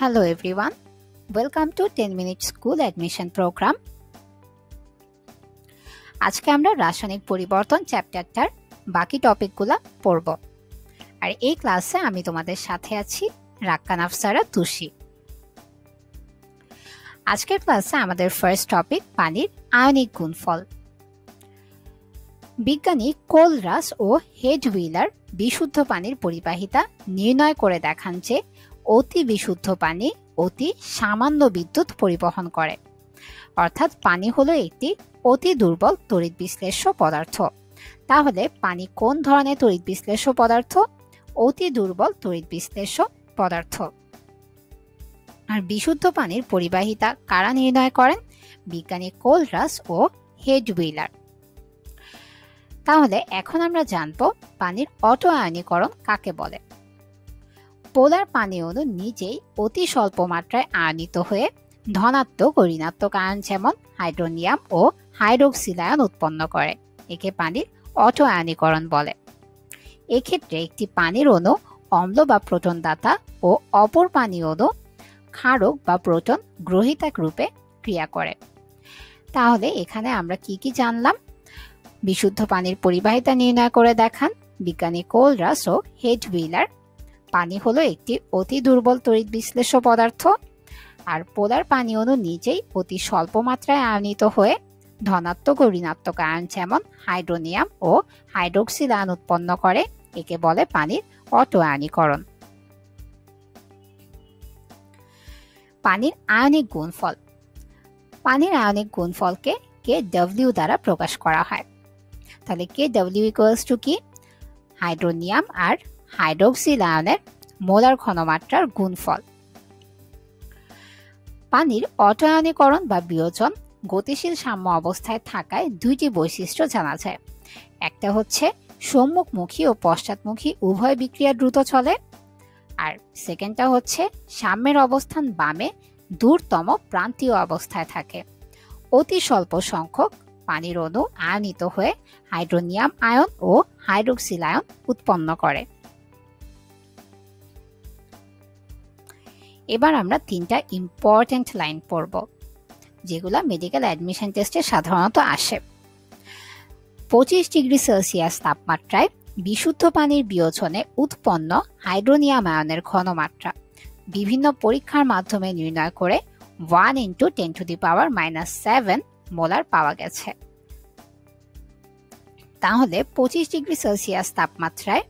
Hello everyone, welcome to 10 Minute School Admission Program. আজকে আমরা রাসায়নিক পরিবর্তন চ্যাপ্টারটার বাকি টপিকগুলো পড়ব। আর এই ক্লাসে আমি তোমাদের সাথে আছি রাক্কান আফসারা তুষি। আজকের ক্লাসে আমাদের ফার্স্ট টপিক পানির আয়নিক গুণফল। বিজ্ঞানী কোলরাস ও হেডউইলার বিশুদ্ধ পানির পরিবাহিতা নির্ণয় করে দেখান যে অতি বিশুদ্ধ পানি অতি সামান্য বিদ্যুৎ পরিবহন করে, অর্থাৎ পানি হলো একটি অতি দুর্বল তড়িৎ বিশ্লেষ্য পদার্থ। তাহলে পানি কোন ধরনের তড়িৎ বিশ্লেষ্য পদার্থ? অতি দুর্বল তড়িৎ বিশ্লেষ্য পদার্থ। আর বিশুদ্ধ পানির পরিবাহিতা কারা নির্ণয় করেন? বিজ্ঞানী কোলরাস ও হেডউইলার। তাহলে এখন আমরা জানব পানির অটো আয়নীকরণ কাকে বলে। পোলার পানি অণু নিজেই অতি স্বল্প মাত্রায় আয়নিত হয়ে ধনাত্মক ও ঋণাত্মক আয়ন যেমন হাইড্রোনিয়াম ও হাইড্রোক্সিল আয়ন উৎপন্ন করে। একে পানির অটো আয়নীকরণ বলে। এক্ষেত্রে একটি পানির অণু অম্ল বা প্রোটন দাতা ও অপর পানি অণু ক্ষারক বা প্রোটন গ্রহীতাক রূপে ক্রিয়া করে। তাহলে এখানে আমরা কি জানলাম? বিশুদ্ধ পানির পরিবাহিতা নির্ণয় করে দেখান বিজ্ঞানী কোলরাস ও হেডউইলার। পানি হলো একটি অতি দুর্বল তড়িৎ বিশ্লেষ্য পদার্থ। আর পোলার পানি অণু নিজেই অতি স্বল্প মাত্রায় আয়নিত হয়ে ধনাত্মক ও ঋণাত্মক আয়ন যেমন হাইড্রোনিয়াম ও হাইড্রোক্সিল আয়ন উৎপন্ন করে। একে বলে পানির অটো আয়নীকরণ। পানির আয়নিক গুণফল। পানির আয়নিক গুণফলকে KW দ্বারা প্রকাশ করা হয়। তাহলে KW ইকুয়ালস টু কি? হাইড্রোনিয়াম আর হাইড্রোক্সিল আয়নের মোলার ঘনমাত্রার গুণফল। পানির অটো আয়নীকরণ বা বিয়োজন গতিশীল সাম্য অবস্থায় থাকায় দুইটি বৈশিষ্ট্য জানা যায়। একটা হচ্ছে সম্মুখমুখী ও পশ্চাৎমুখী উভয় বিক্রিয়া দ্রুত চলে। আর সেকেন্ডটা হচ্ছে সাম্যের অবস্থান বামে দূরতম প্রান্তীয় অবস্থায় থাকে। অতি স্বল্প সংখ্যক পানির অণু আয়নিত হয়ে হাইড্রোনিয়াম আয়ন ও হাইড্রোক্সিল আয়ন উৎপন্ন করে। এবার আমরা তিনটা ইম্পর্টেন্ট লাইন পড়ব, যেগুলো মেডিকেল অ্যাডমিশন টেস্টে সাধারণত আসে। 25 ডিগ্রি সেলসিয়াস তাপমাত্রায় বিশুদ্ধ পানির বিয়োজনে উৎপন্ন হাইড্রোনিয়াম আয়নের ঘনমাত্রা বিভিন্ন পরীক্ষার মাধ্যমে নির্ণয় করে 1 × 10⁻⁻7 মোলার পাওয়া গেছে। তাহলে 25 ডিগ্রি সেলসিয়াস তাপমাত্রায়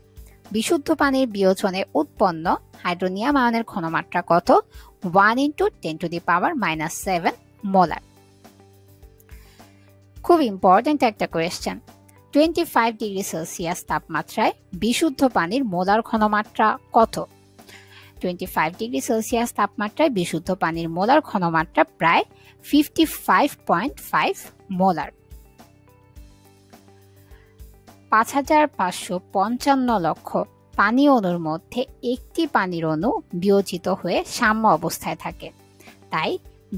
বিশুদ্ধ পানির বিয়োজনে উৎপন্ন হাইড্রোনিয়াম আয়নের ঘনমাত্রা কত? 1 × 10⁻⁻7 মোলার। খুব ইম্পর্টেন্ট একটা কোয়েশ্চেন। 25 ডিগ্রি সেলসিয়াস তাপমাত্রায় বিশুদ্ধ পানির মোলার ঘনমাত্রা কত? 25 ডিগ্রি সেলসিয়াস তাপমাত্রায় বিশুদ্ধ পানির মোলার ঘনমাত্রা প্রায় 55.5 মোলার। 5555 লক্ষ পানি অণুর মধ্যে একটি পানির অণু বিয়োজিত হয়ে সাম্য অবস্থায় থাকে। তাই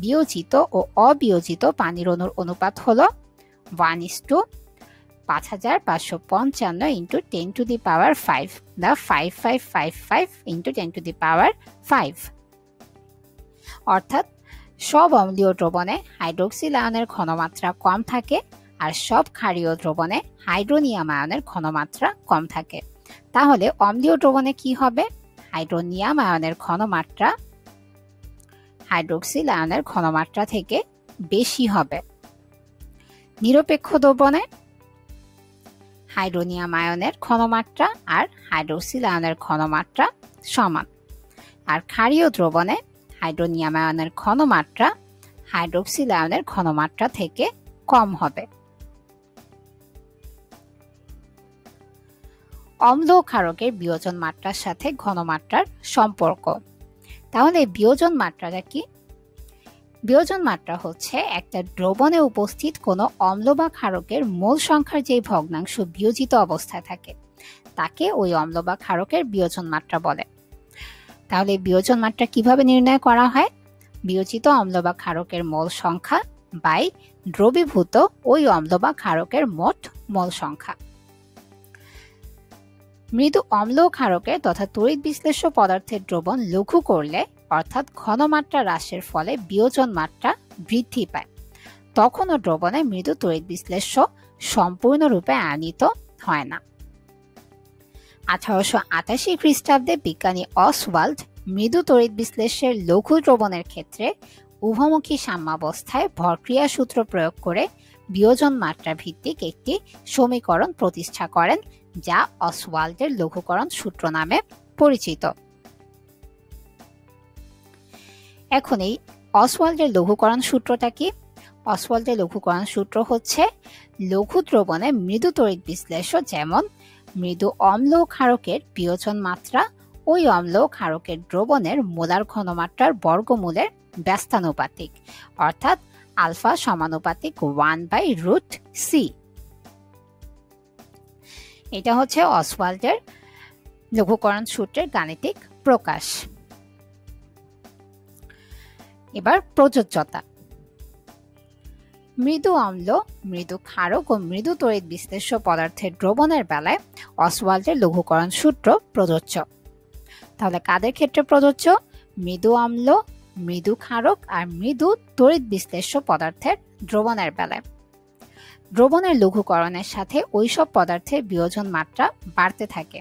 বিয়োজিত ও অবিয়োজিত পানির অণুর অনুপাত হল 1:5555 × 10⁵ বা 5555 × 10⁵। অর্থাৎ সব অম্লীয় দ্রবণে হাইড্রোক্সিল আয়নের ঘনমাত্রা কম থাকে আর সব ক্ষারীয় দ্রবণে হাইড্রোনিয়াম আয়নের ঘনমাত্রা কম থাকে। তাহলে অম্লীয় দ্রবণে কি হবে? হাইড্রোনিয়াম আয়নের ঘনমাত্রা হাইড্রোক্সিল আয়নের ঘনমাত্রা থেকে বেশি হবে। নিরপেক্ষ দ্রবণে হাইড্রোনিয়াম আয়নের ঘনমাত্রা আর হাইড্রোক্সিল আয়নের ঘনমাত্রা সমান। আর ক্ষারীয় দ্রবণে হাইড্রোনিয়াম আয়নের ঘনমাত্রা হাইড্রোক্সিল আয়নের ঘনমাত্রা থেকে কম হবে। অম্ল ও ক্ষারকের বিয়োজন মাত্রার সাথে ঘনমাত্রার সম্পর্ক। তাহলে বিয়োজন মাত্রাটা কি? বিয়োজন মাত্রা হচ্ছে একটা দ্রবণে উপস্থিত কোনো অম্ল বা ক্ষারকের মোল সংখ্যার যে ভগ্নাংশ বিয়োজিত অবস্থায় থাকে তাকে ওই অম্ল বা ক্ষারকের বিয়োজন মাত্রা বলে। তাহলে বিয়োজন মাত্রা কিভাবে নির্ণয় করা হয়? বিয়োজিত অম্ল বা ক্ষারকের মোল সংখ্যা বাই দ্রবীভূত ওই অম্ল বা ক্ষারকের মোট মোল সংখ্যা। মৃদু অম্ল ক্ষারকের তথা তড়িৎ বিশ্লেষ্য পদার্থের দ্রবণ লঘু করলে অর্থাৎ ঘনমাত্রা হ্রাসের ফলে বিয়োজন মাত্রা বৃদ্ধি পায়, তখনও দ্রবণে মৃদু তড়িৎ বিশ্লেষ্য সম্পূর্ণরূপে আয়নিত হয় না। 1888 খ্রিস্টাব্দে বিজ্ঞানী অসওয়াল্ড মৃদু তড়িৎ বিশ্লেষ্যের লঘু দ্রবণের ক্ষেত্রে উভমুখী সাম্যাবস্থায় ভরক্রিয়া সূত্র প্রয়োগ করে বিয়োজন মাত্রা ভিত্তিক একটি সমীকরণ প্রতিষ্ঠা করেন, যা অসওয়াল্ডের লঘুকরণ সূত্র নামে পরিচিত। এখন এই অসওয়াল্ডের লঘুকরণ সূত্রটা কি? অসওয়াল্ডের লঘুকরণ সূত্র হচ্ছে লঘু দ্রবণে মৃদু তড়িৎ বিশ্লেষ্য, যেমন মৃদু অম্ল ক্ষারকের বিয়োজন মাত্রা ওই অম্ল ক্ষারকের দ্রবণের মোলার ঘনমাত্রার বর্গমূলের ব্যস্তানুপাতিক, অর্থাৎ আলফা সমানুপাতিক 1/√c। এটা হচ্ছে অসওয়াল্ডের লঘুকরণ সূত্রের গাণিতিক প্রকাশ। এবার প্রযোজ্যতা। মৃদু অম্ল, মৃদু ক্ষারক ও মৃদু তড়িৎ বিশ্লেষ্য পদার্থের দ্রবণের বেলায় অসওয়াল্ডের লঘুকরণ সূত্র প্রযোজ্য। তাহলে কাদের ক্ষেত্রে প্রযোজ্য? মৃদু অম্ল, মৃদু ক্ষারক আর মৃদু তড়িৎ বিশ্লেষ্য পদার্থের দ্রবণের বেলায়। দ্রবণের লঘুকরণের সাথে ওইসব পদার্থের বিয়োজন মাত্রা বাড়তে থাকে।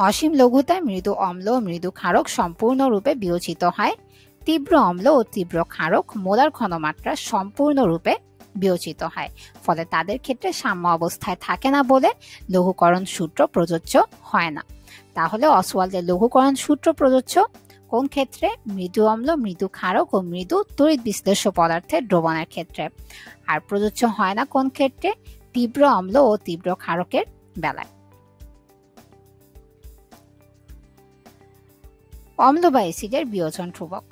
অসীম লঘুতায় মৃদু অম্ল ও মৃদু ক্ষারক সম্পূর্ণরূপে বিয়োজিত হয়। তীব্র অম্ল ও তীব্র ক্ষারক মোলার ঘনমাত্রা সম্পূর্ণরূপে বিয়োজিত হয়, ফলে তাদের ক্ষেত্রে সাম্য অবস্থায় থাকে না বলে লঘুকরণ সূত্র প্রযোজ্য হয় না। তাহলে অসওয়াল্ডের লঘুকরণ সূত্র প্রযোজ্য কোন ক্ষেত্রে? মৃদু অম্ল, মৃদু ক্ষারক ও মৃদু তড়িৎ বিশ্লেষ্য পদার্থের দ্রবণের ক্ষেত্রে। আর প্রযোজ্য হয় না কোন ক্ষেত্রে? তীব্র অম্ল ও তীব্র ক্ষারকের বেলায়। অম্ল বা অ্যাসিডের বিয়োজন ধ্রুবক।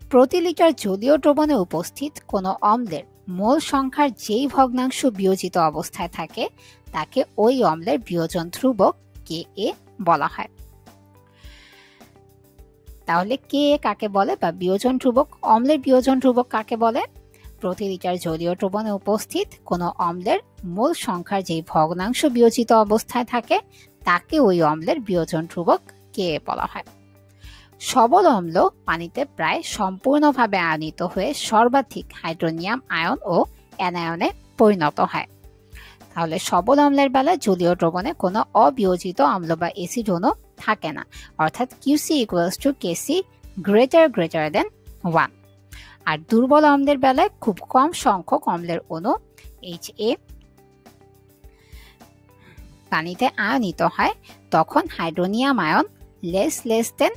প্রতি লিটার জলীয় দ্রবণে উপস্থিত কোনো অম্লের মোল সংখ্যার যেই ভগ্নাংশ বিয়োজিত অবস্থায় থাকে তাকে ওই অম্লের বিয়োজন ধ্রুবক Ka বলা হয়। তাহলে Ka কাকে বলে বা বিয়োজন ধ্রুবক, অম্লের বিয়োজন ধ্রুবক কাকে বলে? প্রতি লিটার জলীয় দ্রবণে উপস্থিত কোনো অম্লের মোল সংখ্যার যেই ভগ্নাংশ বিয়োজিত অবস্থায় থাকে তাকে ওই অম্লের বিয়োজন ধ্রুবক Ka বলা হয়। সবল অম্ল পানিতে প্রায় সম্পূর্ণভাবে আয়নিত হয়ে সর্বাধিক হাইড্রোনিয়াম আয়ন ও অ্যানায়নে পরিণত হয়। তাহলে সবল অম্লের বেলায় জলীয় দ্রবণে কোনো অবিয়োজিত অম্ল বা অ্যাসিড অণু থাকে না, অর্থাৎ QC = Kc > 1। আর দুর্বল অম্লের বেলায় খুব কম সংখ্যক অম্লের অণু Ha পানিতে আয়নিত হয়, তখন hydronium ion less than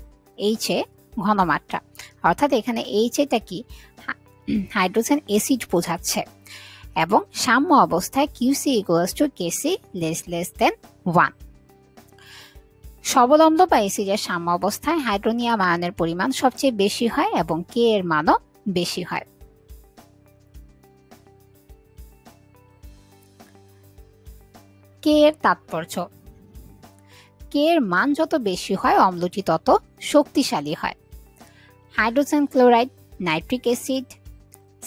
Ha ঘনমাত্রা, অর্থাৎ এখানে Ha কি? হাইড্রোজেন অ্যাসিড বোঝাচ্ছে। এবং সাম্য অবস্থায় QC = Kc << 1। সবল অম্ল বা অ্যাসিডের সাম্য অবস্থায় হাইড্রোনিয়াম আয়নের পরিমাণ সবচেয়ে বেশি হয় এবং K এর মানও বেশি হয়। K এর তাৎপর্য। K এর মান যত বেশি হয় অম্লটি তত শক্তিশালী হয়। Hydrogen chloride, nitric acid,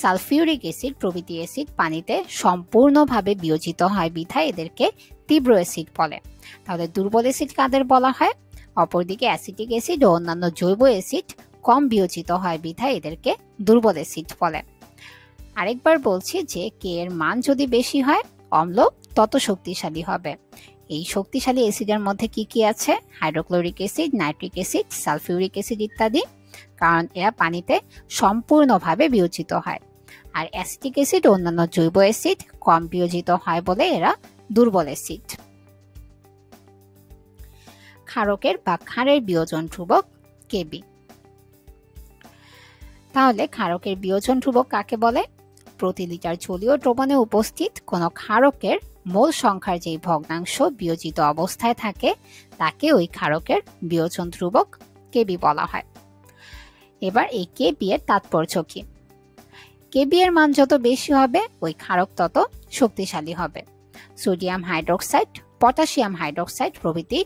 sulphuric acid প্রভৃতি অ্যাসিড পানিতে সম্পূর্ণভাবে বিয়োজিত হয় বিধায় এদেরকে তীব্র অ্যাসিড বলে। তাহলে দুর্বল অ্যাসিড কাদের বলা হয়? অপরদিকে অ্যাসিটিক অ্যাসিড ও অন্যান্য জৈব অ্যাসিড কম বিয়োজিত হয় বিধায় এদেরকে দুর্বল অ্যাসিড বলে। আরেকবার বলছি যে K এর মান যদি বেশি হয় অম্ল তত শক্তিশালী হবে। এই শক্তিশালী অ্যাসিডের মধ্যে কি কি আছে? Hydrochloric acid, nitric acid, sulphuric acid ইত্যাদি, কারণ এরা পানিতে সম্পূর্ণভাবে বিয়োজিত হয়। আর অ্যাসিটিক অ্যাসিড ও অন্যান্য জৈব অ্যাসিড কম বিয়োজিত হয় বলে এরা দুর্বল অ্যাসিড। ক্ষারকের বা ক্ষারের বিয়োজন ধ্রুবক Kb। তাহলে ক্ষারকের বিয়োজন ধ্রুবক কাকে বলে? প্রতি লিটার জলীয় দ্রবণে উপস্থিত কোনো ক্ষারকের মোল সংখ্যার যেই ভগ্নাংশ বিয়োজিত অবস্থায় থাকে তাকে ওই ক্ষারকের বিয়োজন ধ্রুবক Kb বলা হয়। এবার এই Kb এর তাৎপর্য কি? Kb এর মান যত বেশি হবে ওই ক্ষারক তত শক্তিশালী হবে। সোডিয়াম হাইড্রোক্সাইড, পটাশিয়াম হাইড্রোক্সাইড প্রভৃতি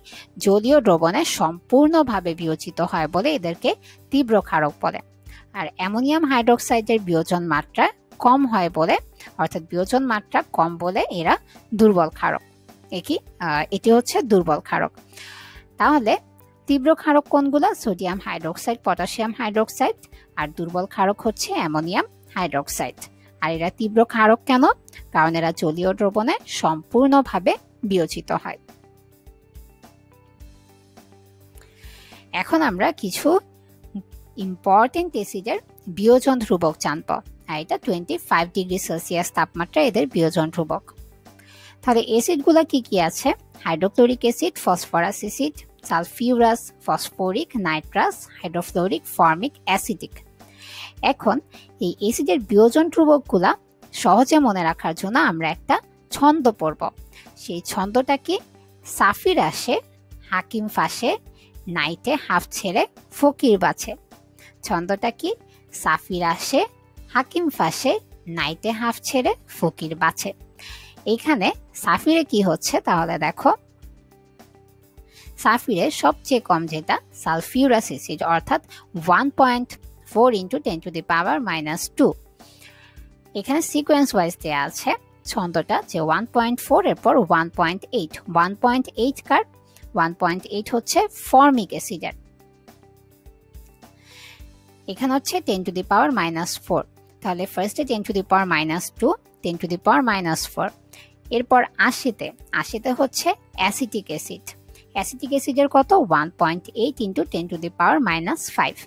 জলীয় দ্রবণে সম্পূর্ণভাবে বিয়োজিত হয় বলে এদেরকে তীব্র ক্ষারক বলে। আর অ্যামোনিয়াম হাইড্রোক্সাইডের বিয়োজন মাত্রা কম হয় বলে, অর্থাৎ বিয়োজন মাত্রা কম বলে এরা দুর্বল ক্ষারক। এটি হচ্ছে দুর্বল ক্ষারক। তাহলে তীব্র ক্ষারক কোনগুলো? সোডিয়াম হাইড্রোক্সাইড, পটাশিয়াম হাইড্রোক্সাইড, আর দুর্বল ক্ষারক হচ্ছে অ্যামোনিয়াম হাইড্রোক্সাইড। আর এরা তীব্র ক্ষারক কেন? কারণ এরা জলীয় দ্রবণে সম্পূর্ণভাবে বিয়োজিত হয়। এখন আমরা কিছু ইম্পর্টেন্ট অ্যাসিডের বিয়োজন ধ্রুবক জানব। আর এটা 25 ডিগ্রি সেলসিয়াস তাপমাত্রা এদের বিয়োজন ধ্রুবক। তাহলে অ্যাসিডগুলো কি কি আছে? Hydrochloric acid, phosphorus acid, sulphurous, phosphoric, nitrous, hydrofluoric, formic, acidic. এখন এই অ্যাসিডের বিয়োজন ধ্রুবকগুলা সহজে মনে রাখার জন্য আমরা একটা ছন্দ পড়ব। সেই ছন্দটা কি? সাফির আসে, হাকিম ফাঁসে, নাইটে হাফ ছেড়ে ফকির বাছে। ছন্দটা কি? সাফির আসে, হাকিম ফাঁসে, নাইটে হাফ ছেড়ে ফকির বাছে। এইখানে সাফিরে কি হচ্ছে তাহলে দেখো, সাফিরে সবচেয়ে কম যেটা সালফিউরাস অ্যাসিড, অর্থাৎ 1.4 × 10⁻²। এখানে সিকোয়েন্স ওয়াইজ দেওয়া আছে ছন্দটা যে 1.4 এরপর 1.8। 1.8 কার? 1.8 হচ্ছে ফর্মিক অ্যাসিডের। এখানে হচ্ছে 10⁻⁻4। তাহলে ফার্স্টে 10⁻², 10⁻⁻4। এরপর 80তে হচ্ছে অ্যাসিটিক অ্যাসিড। অ্যাসিটিক অ্যাসিডের কত? 1.8 × 10⁻⁵।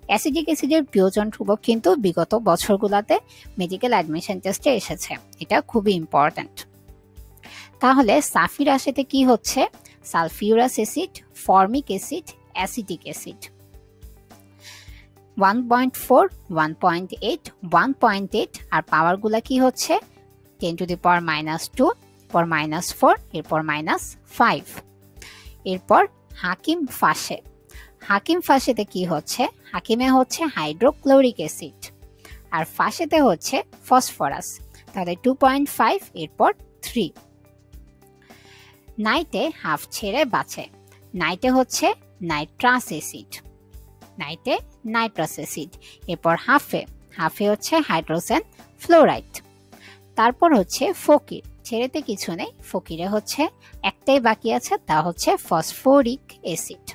অ্যাসিটিক অ্যাসিডের বিয়োজন ধ্রুবক কিন্তু বিগত বছরগুলোতে মেডিকেল অ্যাডমিশন টেস্টে এসেছে, এটা খুবই ইম্পর্ট্যান্ট। তাহলে সাফির আশেতে কি হচ্ছে? Sulphurous acid, formic acid, acetic acid. 1.4, 1.8, 1.8 আর পাওয়ারগুলা কি হচ্ছে? 10⁻², এরপর -4, এরপর -5। এরপর হাকিম ফাঁসে। হাকিম ফাঁসেতে কি হচ্ছে? হাকিমে হচ্ছে হাইড্রোক্লোরিক অ্যাসিড আর ফাঁসেতে হচ্ছে ফসফরাস। তাহলে 2.5, এরপর 3। নাইটে হাফ ছেড়ে বাঁচে। নাইটে হচ্ছে নাইট্রাস অ্যাসিড, নাইটে নাইট্রাস অ্যাসিড। এরপর হাফে হচ্ছে হাইড্রোজেন ফ্লোরাইড। তারপর হচ্ছে ফকির, ছেড়েতে কিছু নেই, ফকিরে হচ্ছে একটাই বাকি আছে, তা হচ্ছে ফসফরিক অ্যাসিড।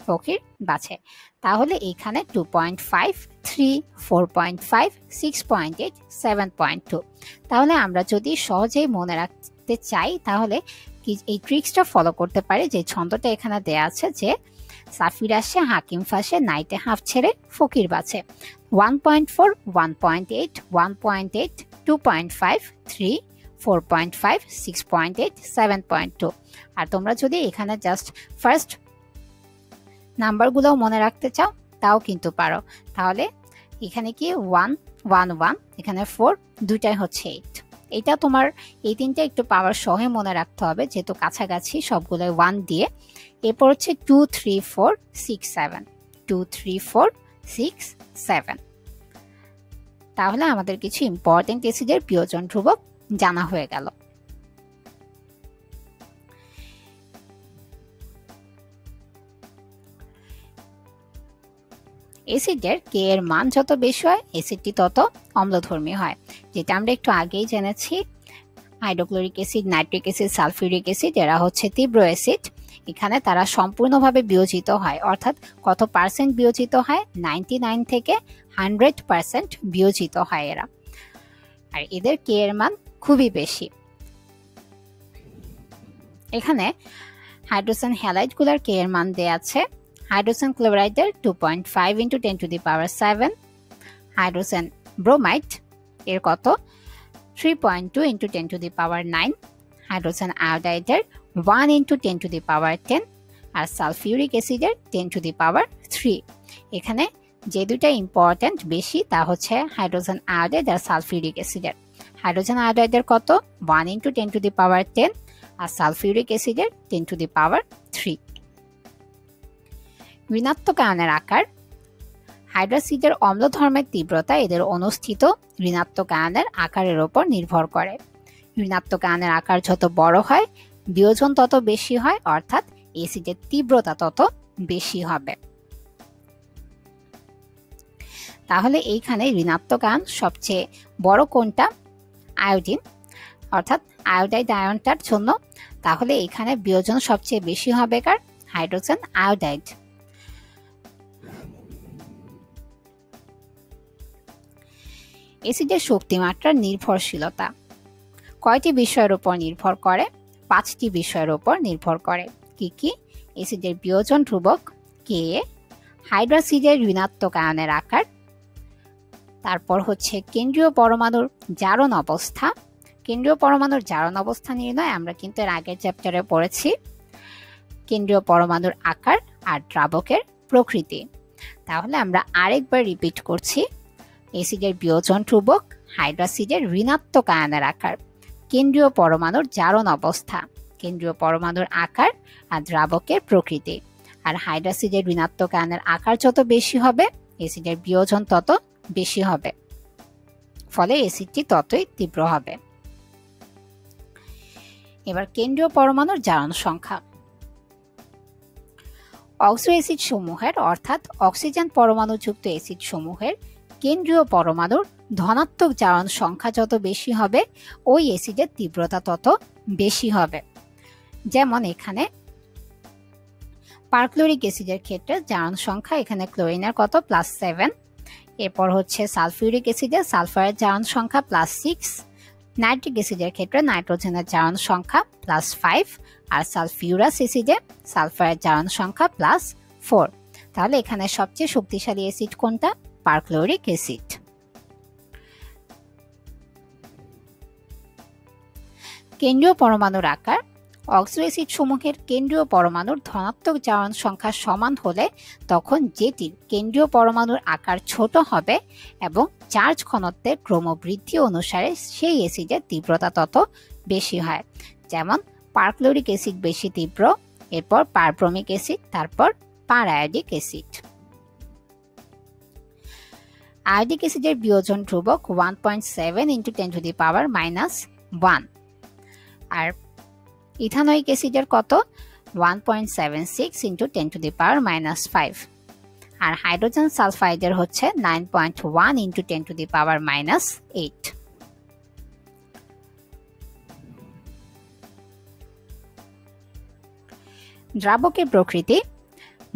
ফকির বাছে। তাহলে এখানে 2.5, 3, 4.5, 6.8, 7.2। তাহলে আমরা যদি সহজেই মনে রাখতে চাই তাহলে এই ট্রিক্সটা ফলো করতে পারি, যে ছন্দটা এখানে দেয়া আছে যে সাফির আসে, হাকিম ফাঁসে, নাইটে হাফ ছেড়ে ফকির বাছে। 1.4, 1.8, 1.8, 2.5, 3, 4.5, 6.8, 7.2। আর তোমরা যদি এখানে জাস্ট ফার্স্ট নাম্বারগুলো মনে রাখতে চাও তাও কিন্তু পারো। তাহলে এখানে কি 1, 1, 1, এখানে 4, দুইটাই হচ্ছে 8। এটা তোমার এই তিনটা একটু পাওয়ার সহে মনে রাখতে হবে, যেহেতু কাছাকাছি সবগুলো 1 দিয়ে। এরপর হচ্ছে 2, 3, 4, 6, 7, 2, 3, 4, 6, 7। তাহলে আমাদের কিছু ইম্পর্টেন্ট অ্যাসিডের বিয়োজন ধ্রুবক জানা হয়ে গেল। অ্যাসিডের কে এর মান যত বেশি হয় অ্যাসিডটি তত অম্লধর্মী হয়, যেটা আমরা একটু আগেই জেনেছি। Hydrochloric acid, nitric acid, sulphuric acid এরা হচ্ছে তীব্র অ্যাসিড। এখানে তারা সম্পূর্ণভাবে বিয়োজিত হয়, অর্থাৎ কত পার্সেন্ট বিয়োজিত হয়? 99 থেকে 100% বিয়োজিত হয় এরা। আর এদের কে এর মান খুবই বেশি। এখানে হাইড্রোজেন হ্যালাইড গুলার কে এর মান দেয়া আছে। হাইড্রোজেন ক্লোরাইডের 2.5 × 10⁻7। হাইড্রোজেন ব্রোমাইড এর কত? 3.2 × 10⁻9। হাইড্রোজেন আয়োডাইডের 1 × 10⁻10 আর সালফিউরিক অ্যাসিডের 10⁻3। এখানে যে দুটা ইম্পর্টেন্ট বেশি তা হচ্ছে হাইড্রোজেন আয়োডাইড আর সালফিউরিক অ্যাসিডের। হাইড্রোজেন আয়োডাইডের কত? 1 × 10⁻10 আর সালফিউরিক অ্যাসিডের 10⁻3। ঋণাত্মক আয়নের আকার। হাইড্রোসিডের অম্লধর্মের তীব্রতা এদের অনুষ্ঠিত ঋণাত্মক আয়নের আকারের উপর নির্ভর করে। ঋণাত্মক আয়নের আকার যত বড় হয় বিয়োজন তত বেশি হয়, অর্থাৎ অ্যাসিডের তীব্রতা তত বেশি হবে। তাহলে এইখানে ঋণাত্মক আয়ন সবচেয়ে বড় কোনটা? আয়োডিন, অর্থাৎ আয়োডাইড আয়নটার জন্য। তাহলে এখানে বিয়োজন সবচেয়ে বেশি হবে কার? Hydrogen iodide. অ্যাসিডের শক্তিমাত্রার নির্ভরশীলতা কয়টি বিষয়ের উপর নির্ভর করে? 5টি বিষয়ের উপর নির্ভর করে। কি কি? অ্যাসিডের বিয়োজন ধ্রুবক Ka, হাইড্রোক্সিডের ঋণাত্মক আয়নের আকার, তারপর হচ্ছে কেন্দ্রীয় পরমাণুর জারণ অবস্থা। কেন্দ্রীয় পরমাণুর জারণ অবস্থা নির্ণয় আমরা কিন্তু এর আগের চ্যাপ্টারে পড়েছি। কেন্দ্রীয় পরমাণুর আকার আর দ্রাবকের প্রকৃতি। তাহলে আমরা আরেকবার রিপিট করছি। অ্যাসিডের বিয়োজন ধ্রুবক, হাইড্রোক্সিডের ঋণাত্মক আয়নের আকার, কেন্দ্রীয় পরমাণুর জারণ অবস্থা, কেন্দ্রীয় পরমাণুর আকার আর দ্রাবকের প্রকৃতি। আর হাইড্রোক্সিডের ঋণাত্মক আয়নের আকার যত বেশি হবে, অ্যাসিডের বিয়োজন তত বেশি হবে, ফলে অ্যাসিডটি ততই তীব্র হবে। এবার কেন্দ্রীয় পরমাণুর জারণ সংখ্যা। অক্সো অ্যাসিড সমূহের অর্থাৎ অক্সিজেন পরমাণুযুক্ত অ্যাসিড সমূহের কেন্দ্রীয় পরমাণুর ধনাত্মক জারণ সংখ্যা যত বেশি হবে, ওই অ্যাসিডের তীব্রতা তত বেশি হবে। যেমন এখানে পারক্লোরিক অ্যাসিডের ক্ষেত্রে জারণ সংখ্যা এখানে ক্লোরিনের কত +7, এরপর হচ্ছে সালফিউরিক অ্যাসিডে সালফারের জারণ সংখ্যা +6, নাইট্রিক অ্যাসিডের ক্ষেত্রে নাইট্রোজেনের জারণ সংখ্যা +5, আর সালফিউরাস অ্যাসিডে সালফারের জারণ সংখ্যা +4। তাহলে এখানে সবচেয়ে শক্তিশালী অ্যাসিড কোনটা? Perchloric acid. কেন্দ্রীয় পরমাণুর আকার। অক্সো অ্যাসিড সমূহের কেন্দ্রীয় পরমাণুর ধনাত্মক জারণ সংখ্যা সমান হলে তখন যেটির কেন্দ্রীয় পরমাণুর আকার ছোট হবে এবং চার্জ ঘনত্বের ক্রমবৃদ্ধি অনুসারে সেই অ্যাসিডের তীব্রতা তত বেশি হয়। যেমন পারক্লোরিক অ্যাসিড বেশি তীব্র, এরপর পারব্রোমিক অ্যাসিড, তারপর পারআয়োডিক অ্যাসিড। আয়োডিক অ্যাসিডের বিয়োজন ধ্রুবক 1.7 × 10⁻⁻1, আর ইথানোয়িক অ্যাসিডের কত? 1.76 × 10⁻⁻5, আর হাইড্রোজেন সালফাইডের হচ্ছে 9.1 × 10⁻⁻8। দ্রাবকের প্রকৃতি।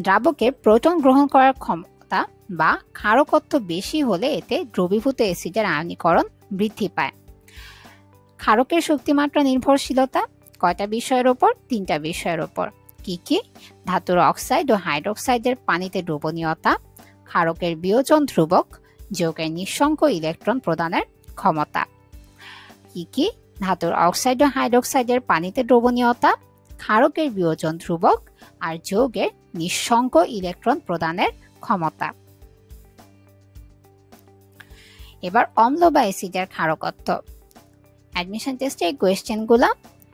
দ্রাবকের প্রোটন গ্রহণ করার ক্ষমতা বা ক্ষারকত্ব বেশি হলে এতে দ্রবীভূত অ্যাসিডের আয়নীকরণ বৃদ্ধি পায়। ক্ষারকের শক্তিমাত্রা নির্ভরশীলতা কয়টা বিষয়ের উপর? 3টা বিষয়ের উপর। কি কি? ধাতুর অক্সাইড ও হাইড্রোক্সাইডের পানিতে দ্রবণীয়তা, ক্ষারকের বিয়োজন ধ্রুবক, যৌগের নিঃসঙ্গ ইলেকট্রন প্রদানের ক্ষমতা। কি কি? ধাতুর অক্সাইড ও হাইড্রোক্সাইডের পানিতে দ্রবণীয়তা, ক্ষারকের বিয়োজন ধ্রুবক আর যৌগের নিঃসঙ্গ ইলেকট্রন প্রদানের ক্ষমতা। এবার অম্ল বা অ্যাসিডের ক্ষারকত্ব। অ্যাডমিশন টেস্টে এই কোয়েশ্চেনগুলো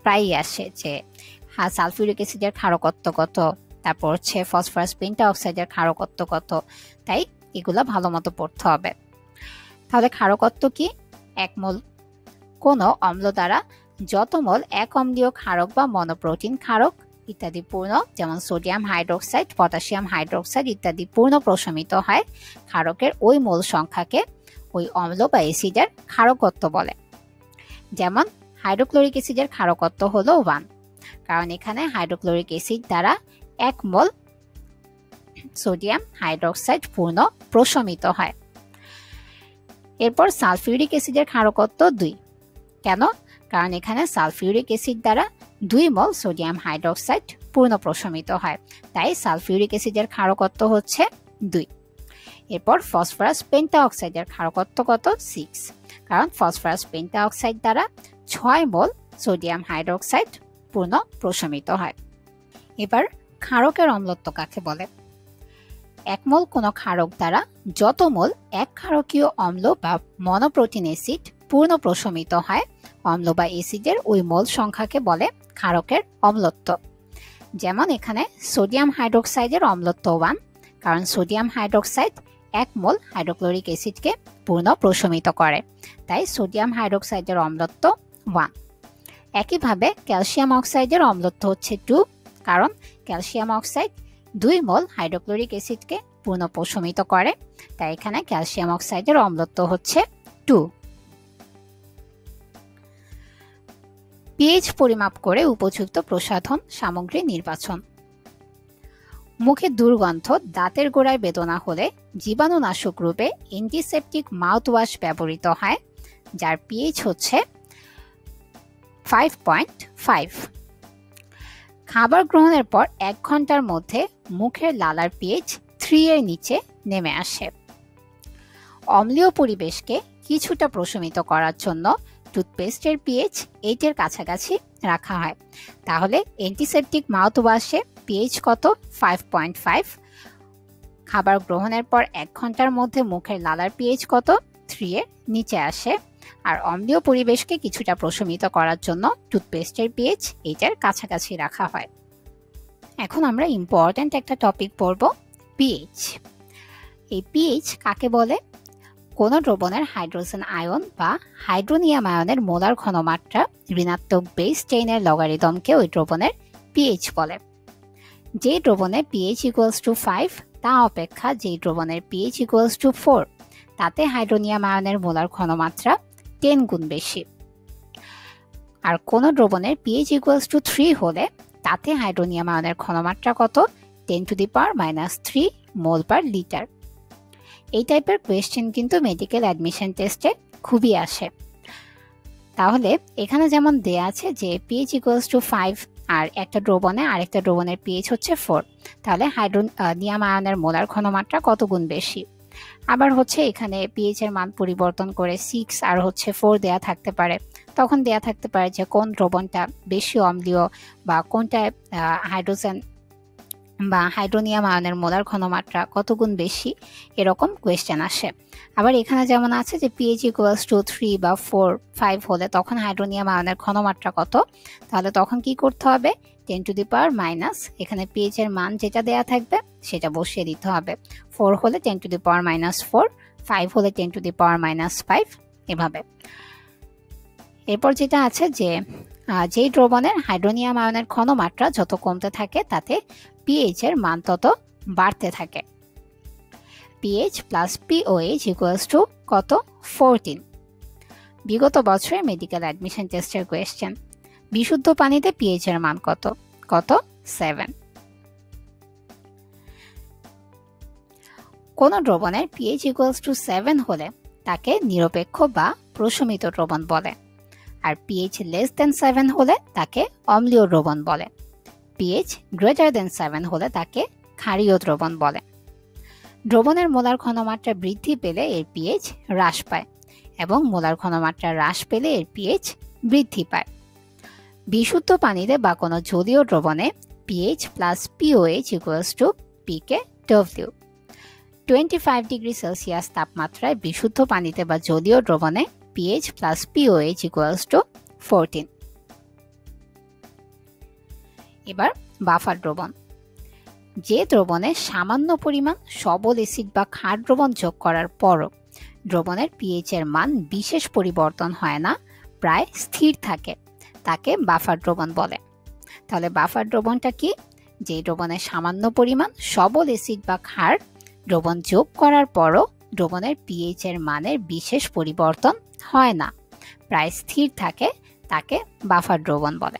প্রায়ই আসে যে সালফিউরিক অ্যাসিডের ক্ষারকত্ব কত, তারপর হচ্ছে ফসফরাস পেন্টাঅক্সাইডের ক্ষারকত্ব কত, তাই এগুলো ভালো মতো পড়তে হবে। তাহলে ক্ষারকত্ব কি? 1 মোল কোনো অম্ল দ্বারা যত মোল এক অম্লীয় ক্ষারক বা মনোপ্রোটিন ক্ষারক ইত্যাদি পূর্ণ, যেমন সোডিয়াম হাইড্রোক্সাইড, পটাশিয়াম হাইড্রোক্সাইড ইত্যাদি পূর্ণ প্রশমিত হয়, ক্ষারকের ওই মোল সংখ্যাকে ওই অম্ল বা অ্যাসিডের ক্ষারকত্ব বলে। যেমন হাইড্রোক্লোরিক অ্যাসিডের ক্ষারকত্ব হলো 1, কারণ এখানে হাইড্রোক্লোরিক অ্যাসিড দ্বারা 1 মোল সোডিয়াম হাইড্রোক্সাইড পূর্ণ প্রশমিত হয়। এরপর সালফিউরিক অ্যাসিডের ক্ষারকত্ব 2, কেন? কারণ এখানে সালফিউরিক অ্যাসিড দ্বারা 2 মোল সোডিয়াম হাইড্রোক্সাইড পূর্ণ প্রশমিত হয়, তাই সালফিউরিক অ্যাসিডের ক্ষারকত্ব হচ্ছে 2। এরপর ফসফরাস পেন্টাঅক্সাইডের ক্ষারকত্ব কত? 6, কারণ ফসফরাস পেন্টাঅক্সাইড দ্বারা 6 মোল সোডিয়াম হাইড্রোক্সাইড পূর্ণ প্রশমিত হয়। এবার ক্ষারকের অম্লত্ব কাকে বলে? 1 মোল কোনো ক্ষারক দ্বারা যত মোল এক ক্ষারকীয় অম্ল বা মনোপ্রোটিন অ্যাসিড পূর্ণ প্রশমিত হয়, অম্ল বা অ্যাসিডের ওই মোল সংখ্যাকে বলে ক্ষারকের অম্লত্ব। যেমন এখানে সোডিয়াম হাইড্রোক্সাইডের অম্লত্ব 1, কারণ সোডিয়াম হাইড্রোক্সাইড 1 মোল হাইড্রোক্লোরিক অ্যাসিডকে পূর্ণ প্রশমিত করে, তাই সোডিয়াম হাইড্রোক্সাইডের অম্লত্ব 1। একইভাবে ক্যালসিয়াম অক্সাইডের অম্লত্ব হচ্ছে 2, কারণ ক্যালসিয়াম অক্সাইড 2 মোল হাইড্রোক্লোরিক অ্যাসিডকে পূর্ণ প্রশমিত করে, তাই এখানে ক্যালসিয়াম অক্সাইডের অম্লত্ব হচ্ছে 2। পিএইচ পরিমাপ করে উপযুক্ত প্রসাধন সামগ্রী নির্বাচন। মুখে দুর্গন্ধ, দাঁতের গোড়ায় বেদনা হলে জীবাণুনাশক রূপে অ্যান্টিসেপটিক মাউথওয়াশ ব্যবহৃত হয়, যার পিএইচ হচ্ছে 5.5। খাবার গ্রহণের পর 1 ঘন্টার মধ্যে মুখের লালার পিএইচ 3 এর নিচে নেমে আসে। অম্লীয় পরিবেশকে কিছুটা প্রশমিত করার জন্য টুথপেস্টের পিএইচ 8 এর কাছাকাছি রাখা হয়। তাহলে অ্যান্টিসেপটিক মাউথওয়াশে পিএইচ কত? 5.5। খাবার গ্রহণের পর 1 ঘন্টার মধ্যে মুখের লালার পিএইচ কত? 3 এর নিচে আসে। আর অম্লীয় পরিবেশকে কিছুটা প্রশমিত করার জন্য টুথপেস্টের পিএইচ 8 এর কাছাকাছি রাখা হয়। এখন আমরা ইম্পর্ট্যান্ট একটা টপিক পড়ব, পিএইচ। এই পিএইচ কাকে বলে? কোন দ্রবণের হাইড্রোজেন আয়ন বা হাইড্রোনিয়াম আয়নের মোলার ঘনমাত্রা ঋণাত্মক বেস 10 এর লগারিদমকে ওই দ্রবণের পিএইচ বলে। যে দ্রবণে পিএইচ ইকুয়ালস টু 5 তা অপেক্ষা যে দ্রবণের পিএইচ ইকুয়ালস টু 4 তাতে হাইড্রোনিয়াম আয়নের মোলার ঘনমাত্রা 10 গুণ বেশি। আর কোন দ্রবণের পিএইচ ইকুয়ালস টু 3 হলে তাতে হাইড্রোনিয়াম আয়নের ঘনমাত্রা কত? 10⁻³ মোল পার লিটার। এই টাইপের কোয়েশ্চেন কিন্তু মেডিকেল অ্যাডমিশন টেস্টে খুবই আসে। তাহলে এখানে যেমন দেয়া আছে যে পিএইচ ইকুয়ালস টু 5 আর একটা দ্রবণে আরেকটা দ্রবণের পিএইচ হচ্ছে 4, তাহলে হাইড্রোনিয়াম আয়নের মোলার ঘনমাত্রা কত গুণ বেশি। আবার হচ্ছে এখানে পিএইচ এর মান পরিবর্তন করে 6 আর হচ্ছে 4 দেয়া থাকতে পারে। তখন দেয়া থাকতে পারে যে কোন দ্রবণটা বেশি অম্লীয় বা কোনটা হাইড্রোজেন বা হাইড্রোনিয়াম আয়নের মোলার ঘনমাত্রা কত গুণ বেশি, এরকম কোয়েশ্চেন আসে। আবার এখানে যেমন আছে যে পিএইচ ইকুয়ালস টু 3 বা 4, 5 হলে তখন হাইড্রোনিয়াম আয়নের ঘনমাত্রা কত, তাহলে তখন কি করতে হবে? 10⁻⁻, এখানে পিএইচ এর মান যেটা দেয়া থাকবে সেটা বসিয়ে দিতে হবে। 4 হলে 10⁻⁴, 5 হলে 10⁻⁵, এভাবে। এরপর যেটা আছে যে যেই দ্রবণের হাইড্রোনিয়াম আয়নের ঘনমাত্রা যত কমতে থাকে তাতে পিএইচ এর মান তত বাড়তে থাকে। PH plus pOH equals two কত? 14। বিগত বছরের মেডিকেল অ্যাডমিশন টেস্টের কোয়েশ্চেন। বিশুদ্ধ পানিতে পিএইচ এর মান কত? 7। কোন দ্রবণের পিএইচ ইকুয়ালস টু 7 হলে তাকে নিরপেক্ষ বা প্রশমিত দ্রবণ বলে। আর পিএইচ লেস দেন 7 হলে তাকে অম্লীয় দ্রবণ বলে। পিএইচ গ্রেটার দেন 7 হলে তাকে ক্ষারীয় দ্রবণ বলে। দ্রবণের মোলার ঘনমাত্রা বৃদ্ধি পেলে এর পিএইচ হ্রাস পায় এবং মোলার ঘনমাত্রা হ্রাস পেলে এর পিএইচ বৃদ্ধি পায়। বিশুদ্ধ পানিতে বা কোনো জলীয় দ্রবণে pH plus pOH equals to pKw। 25 degree Celsius তাপমাত্রায় বিশুদ্ধ পানিতে বা জলীয় দ্রবণে pH plus pOH equals to 14। এবার বাফার দ্রবণ। যে দ্রবণে সামান্য পরিমাণ সবল অ্যাসিড বা ক্ষার দ্রবণ যোগ করার পরও দ্রবণের পিএইচ এর মান বিশেষ পরিবর্তন হয় না, প্রায় স্থির থাকে, তাকে বাফার দ্রবণ বলে। তাহলে বাফার দ্রবণটা কি? যে দ্রবণে সামান্য পরিমাণ সবল অ্যাসিড বা ক্ষার দ্রবণ যোগ করার পরও দ্রবণের পিএইচ এর মানের বিশেষ পরিবর্তন হয় না, প্রায় স্থির থাকে, তাকে বাফার দ্রবণ বলে।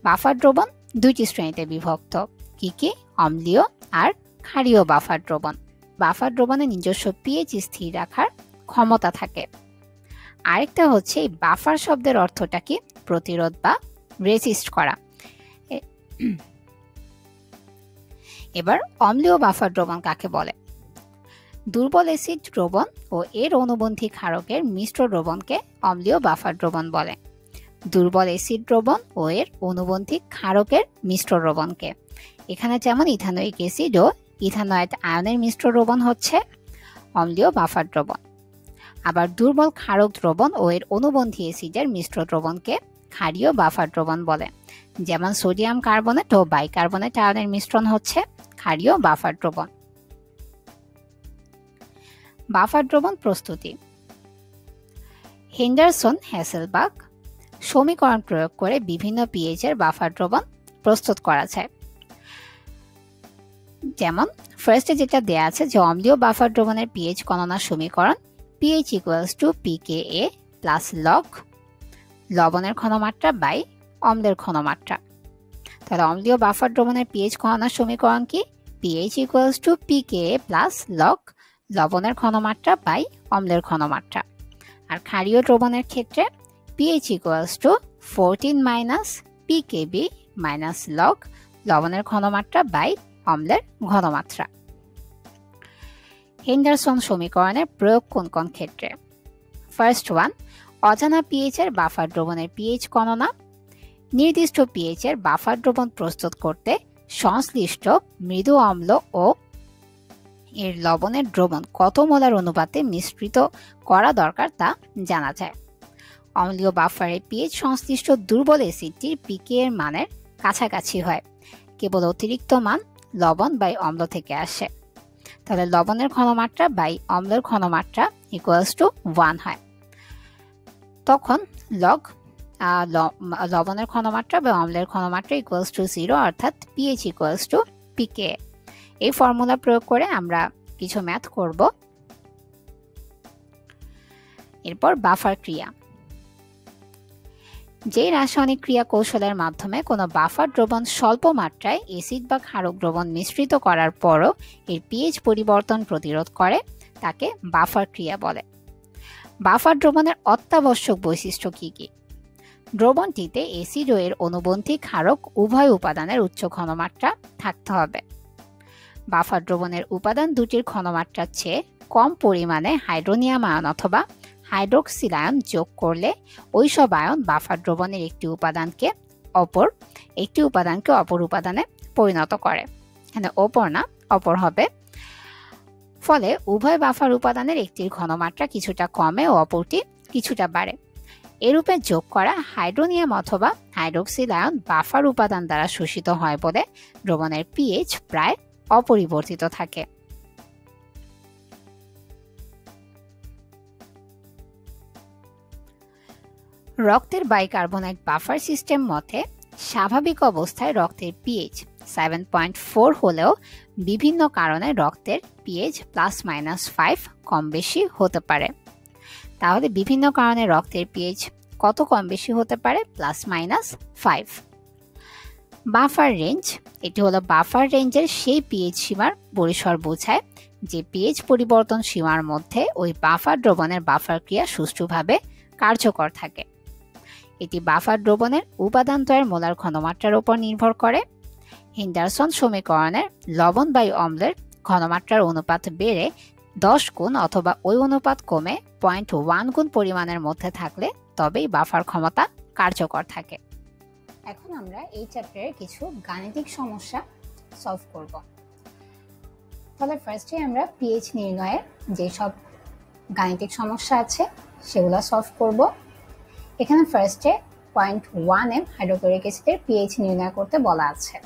বাফার দ্রবণ দুইটি শ্রেণীতে বিভক্ত, কি? অম্লীয় আর ক্ষারীয় বাফার দ্রবণ। বাফার দ্রবণে নিজস্ব পিএইচ স্থির রাখার ক্ষমতা থাকে। আরেকটা হচ্ছে এই বাফার শব্দের অর্থটা কি? প্রতিরোধ বা রেজিস্ট করা। এবার অম্লীয় বাফার দ্রবণ কাকে বলে? দুর্বল অ্যাসিড দ্রবণ ও এর অনুবন্ধী ক্ষারকের মিশ্র দ্রবণকে অম্লীয় বাফার দ্রবণ বলে। দুর্বল অ্যাসিড দ্রবণ ও এর অনুবন্ধী ক্ষারকের মিশ্র দ্রবণকে, এখানে যেমন ইথানোয়িক অ্যাসিড ও ইথানয়েড আয়নের মিশ্র দ্রবণ হচ্ছে অম্লীয় বাফার দ্রবণ। আবার দুর্বল ক্ষারক দ্রবণ ও এর অনুবন্ধী অ্যাসিডের মিশ্র দ্রবণকে ক্ষারীয় বাফার দ্রবণ বলে। যেমন সোডিয়াম কার্বনেট ও বাইকার্বনেট আয়নের মিশ্রণ হচ্ছে ক্ষারীয় বাফার দ্রবণ। বাফার দ্রবণ প্রস্তুতি। হেন্ডারসন-হ্যাসেলবাগ সমীকরণ প্রয়োগ করে বিভিন্ন পিএইচ এর বাফার দ্রবণ প্রস্তুত করা যায়। যেমন ফার্স্টে যেটা দেয়া আছে যে অম্লীয় বাফার দ্রবণের পিএইচ গণনার সমীকরণ pH equals two pKa plus log লবণের ঘনমাত্রা বাই অম্লের ঘনমাত্রা। তাহলে অম্লীয় বাফার দ্রবণের পিএইচ গণনার সমীকরণ কি? PH equals to pK plus log লবণের ঘনমাত্রা বাই অম্লের ঘনমাত্রা। আর ক্ষারীয় দ্রবণের ক্ষেত্রে pH equals to 14 minus pKb minus log লবণের ঘনমাত্রা বাই অম্লের ঘনমাত্রা। হেন্ডারসন সমীকরণের প্রয়োগ কোন কোন ক্ষেত্রে? ফার্স্ট ওয়ান, অজানা পিএইচ এর বাফার দ্রবণের পিএইচ গণনা। নির্দিষ্ট পিএইচ এর বাফার দ্রবণ প্রস্তুত করতে সংশ্লিষ্ট মৃদু অম্ল ও এর লবণের দ্রবণ কত মোলার অনুপাতে মিশ্রিত করা দরকার তা জানা যায়। অম্লীয় বাফারের পিএইচ সংশ্লিষ্ট দুর্বল অ্যাসিডটির পিকে এর মানের কাছাকাছি হয়, কেবল অতিরিক্ত মান লবণ বাই অম্ল থেকে আসে। তাহলে লবণের ঘনমাত্রা বাই অম্লের ঘনমাত্রা ইকুয়ালস টু 1 হয়। তখন লবণের ঘনমাত্রা বা অম্লের ঘনমাত্রা ইকুয়ালস টু 0, অর্থাৎ পিএইচ ইকুয়ালস টু পিকে। এই ফর্মুলা প্রয়োগ করে আমরা কিছু ম্যাথ করব। এরপর বাফার ক্রিয়া। যে রাসায়নিক ক্রিয়া কৌশলের মাধ্যমে কোনো বাফার দ্রবণ স্বল্প মাত্রায় অ্যাসিড বা ক্ষারক দ্রবণ মিশ্রিত করার পরও এর পিএইচ পরিবর্তন প্রতিরোধ করে তাকে বাফার ক্রিয়া বলে। বাফার দ্রবণের অত্যাবশ্যক বৈশিষ্ট্য কি কি? দ্রবণটিতে অ্যাসিড ও এর অনুবন্ধী ক্ষারক উভয় উপাদানের উচ্চ ঘনমাত্রা থাকতে হবে। বাফার দ্রবণের উপাদান দুটির ঘনমাত্রার চেয়ে কম পরিমাণে হাইড্রোনিয়াম আয়ন অথবা হাইড্রোক্সিল আয়ন যোগ করলে ওই সব আয়ন বাফার দ্রবণের একটি উপাদানকে অপর উপাদানে পরিণত করে। এখানে অপর হবে। ফলে উভয় বাফার উপাদানের একটির ঘনমাত্রা কিছুটা কমে ও অপরটি কিছুটা বাড়ে। এরূপে যোগ করা হাইড্রোনিয়াম অথবা হাইড্রোক্সিল আয়ন বাফার উপাদান দ্বারা শোষিত হয় বলে দ্রবণের পিএইচ প্রায় অপরিবর্তিত থাকে। রক্তের বাইকার্বনেট বাফার সিস্টেম মতে স্বাভাবিক অবস্থায় রক্তের পিএইচ 7.4 হলেও বিভিন্ন কারণে রক্তের পিএইচ +-5 কম বেশি হতে পারে। তাহলে বিভিন্ন কারণে রক্তের পিএইচ কত কম বেশি হতে পারে? +-5। বাফার রেঞ্জ, এটি হলো বাফার রেঞ্জের সেই পিএইচ সীমার পরিসর বোঝায় যে পিএইচ পরিবর্তন সীমার মধ্যে ওই বাফার দ্রবণের বাফার ক্রিয়া সুষ্ঠুভাবে কার্যকর থাকে। এটি বাফার দ্রবণের উপাদানদ্বয়ের মোলার ঘনমাত্রার উপর নির্ভর করে। হেন্ডারসন সমীকরণের লবণ বাই অম্লের ঘনমাত্রার অনুপাত বেড়ে 10 গুণ অথবা ওই অনুপাত কমে 0.1 গুণ পরিমাণের মধ্যে থাকলে তবেই বাফার ক্ষমতা কার্যকর থাকে। এখন আমরা এই চ্যাপ্টারের কিছু গাণিতিক সমস্যা সলভ করব। তাহলে ফার্স্টে আমরা পিএইচ নির্ণয়ের যেসব গাণিতিক সমস্যা আছে সেগুলো সলভ করব। এখানে ফার্স্টে 0.1 হাইড্রোক্লোরিক অ্যাসিডের পিএইচ নির্ণয় করতে বলা আছে।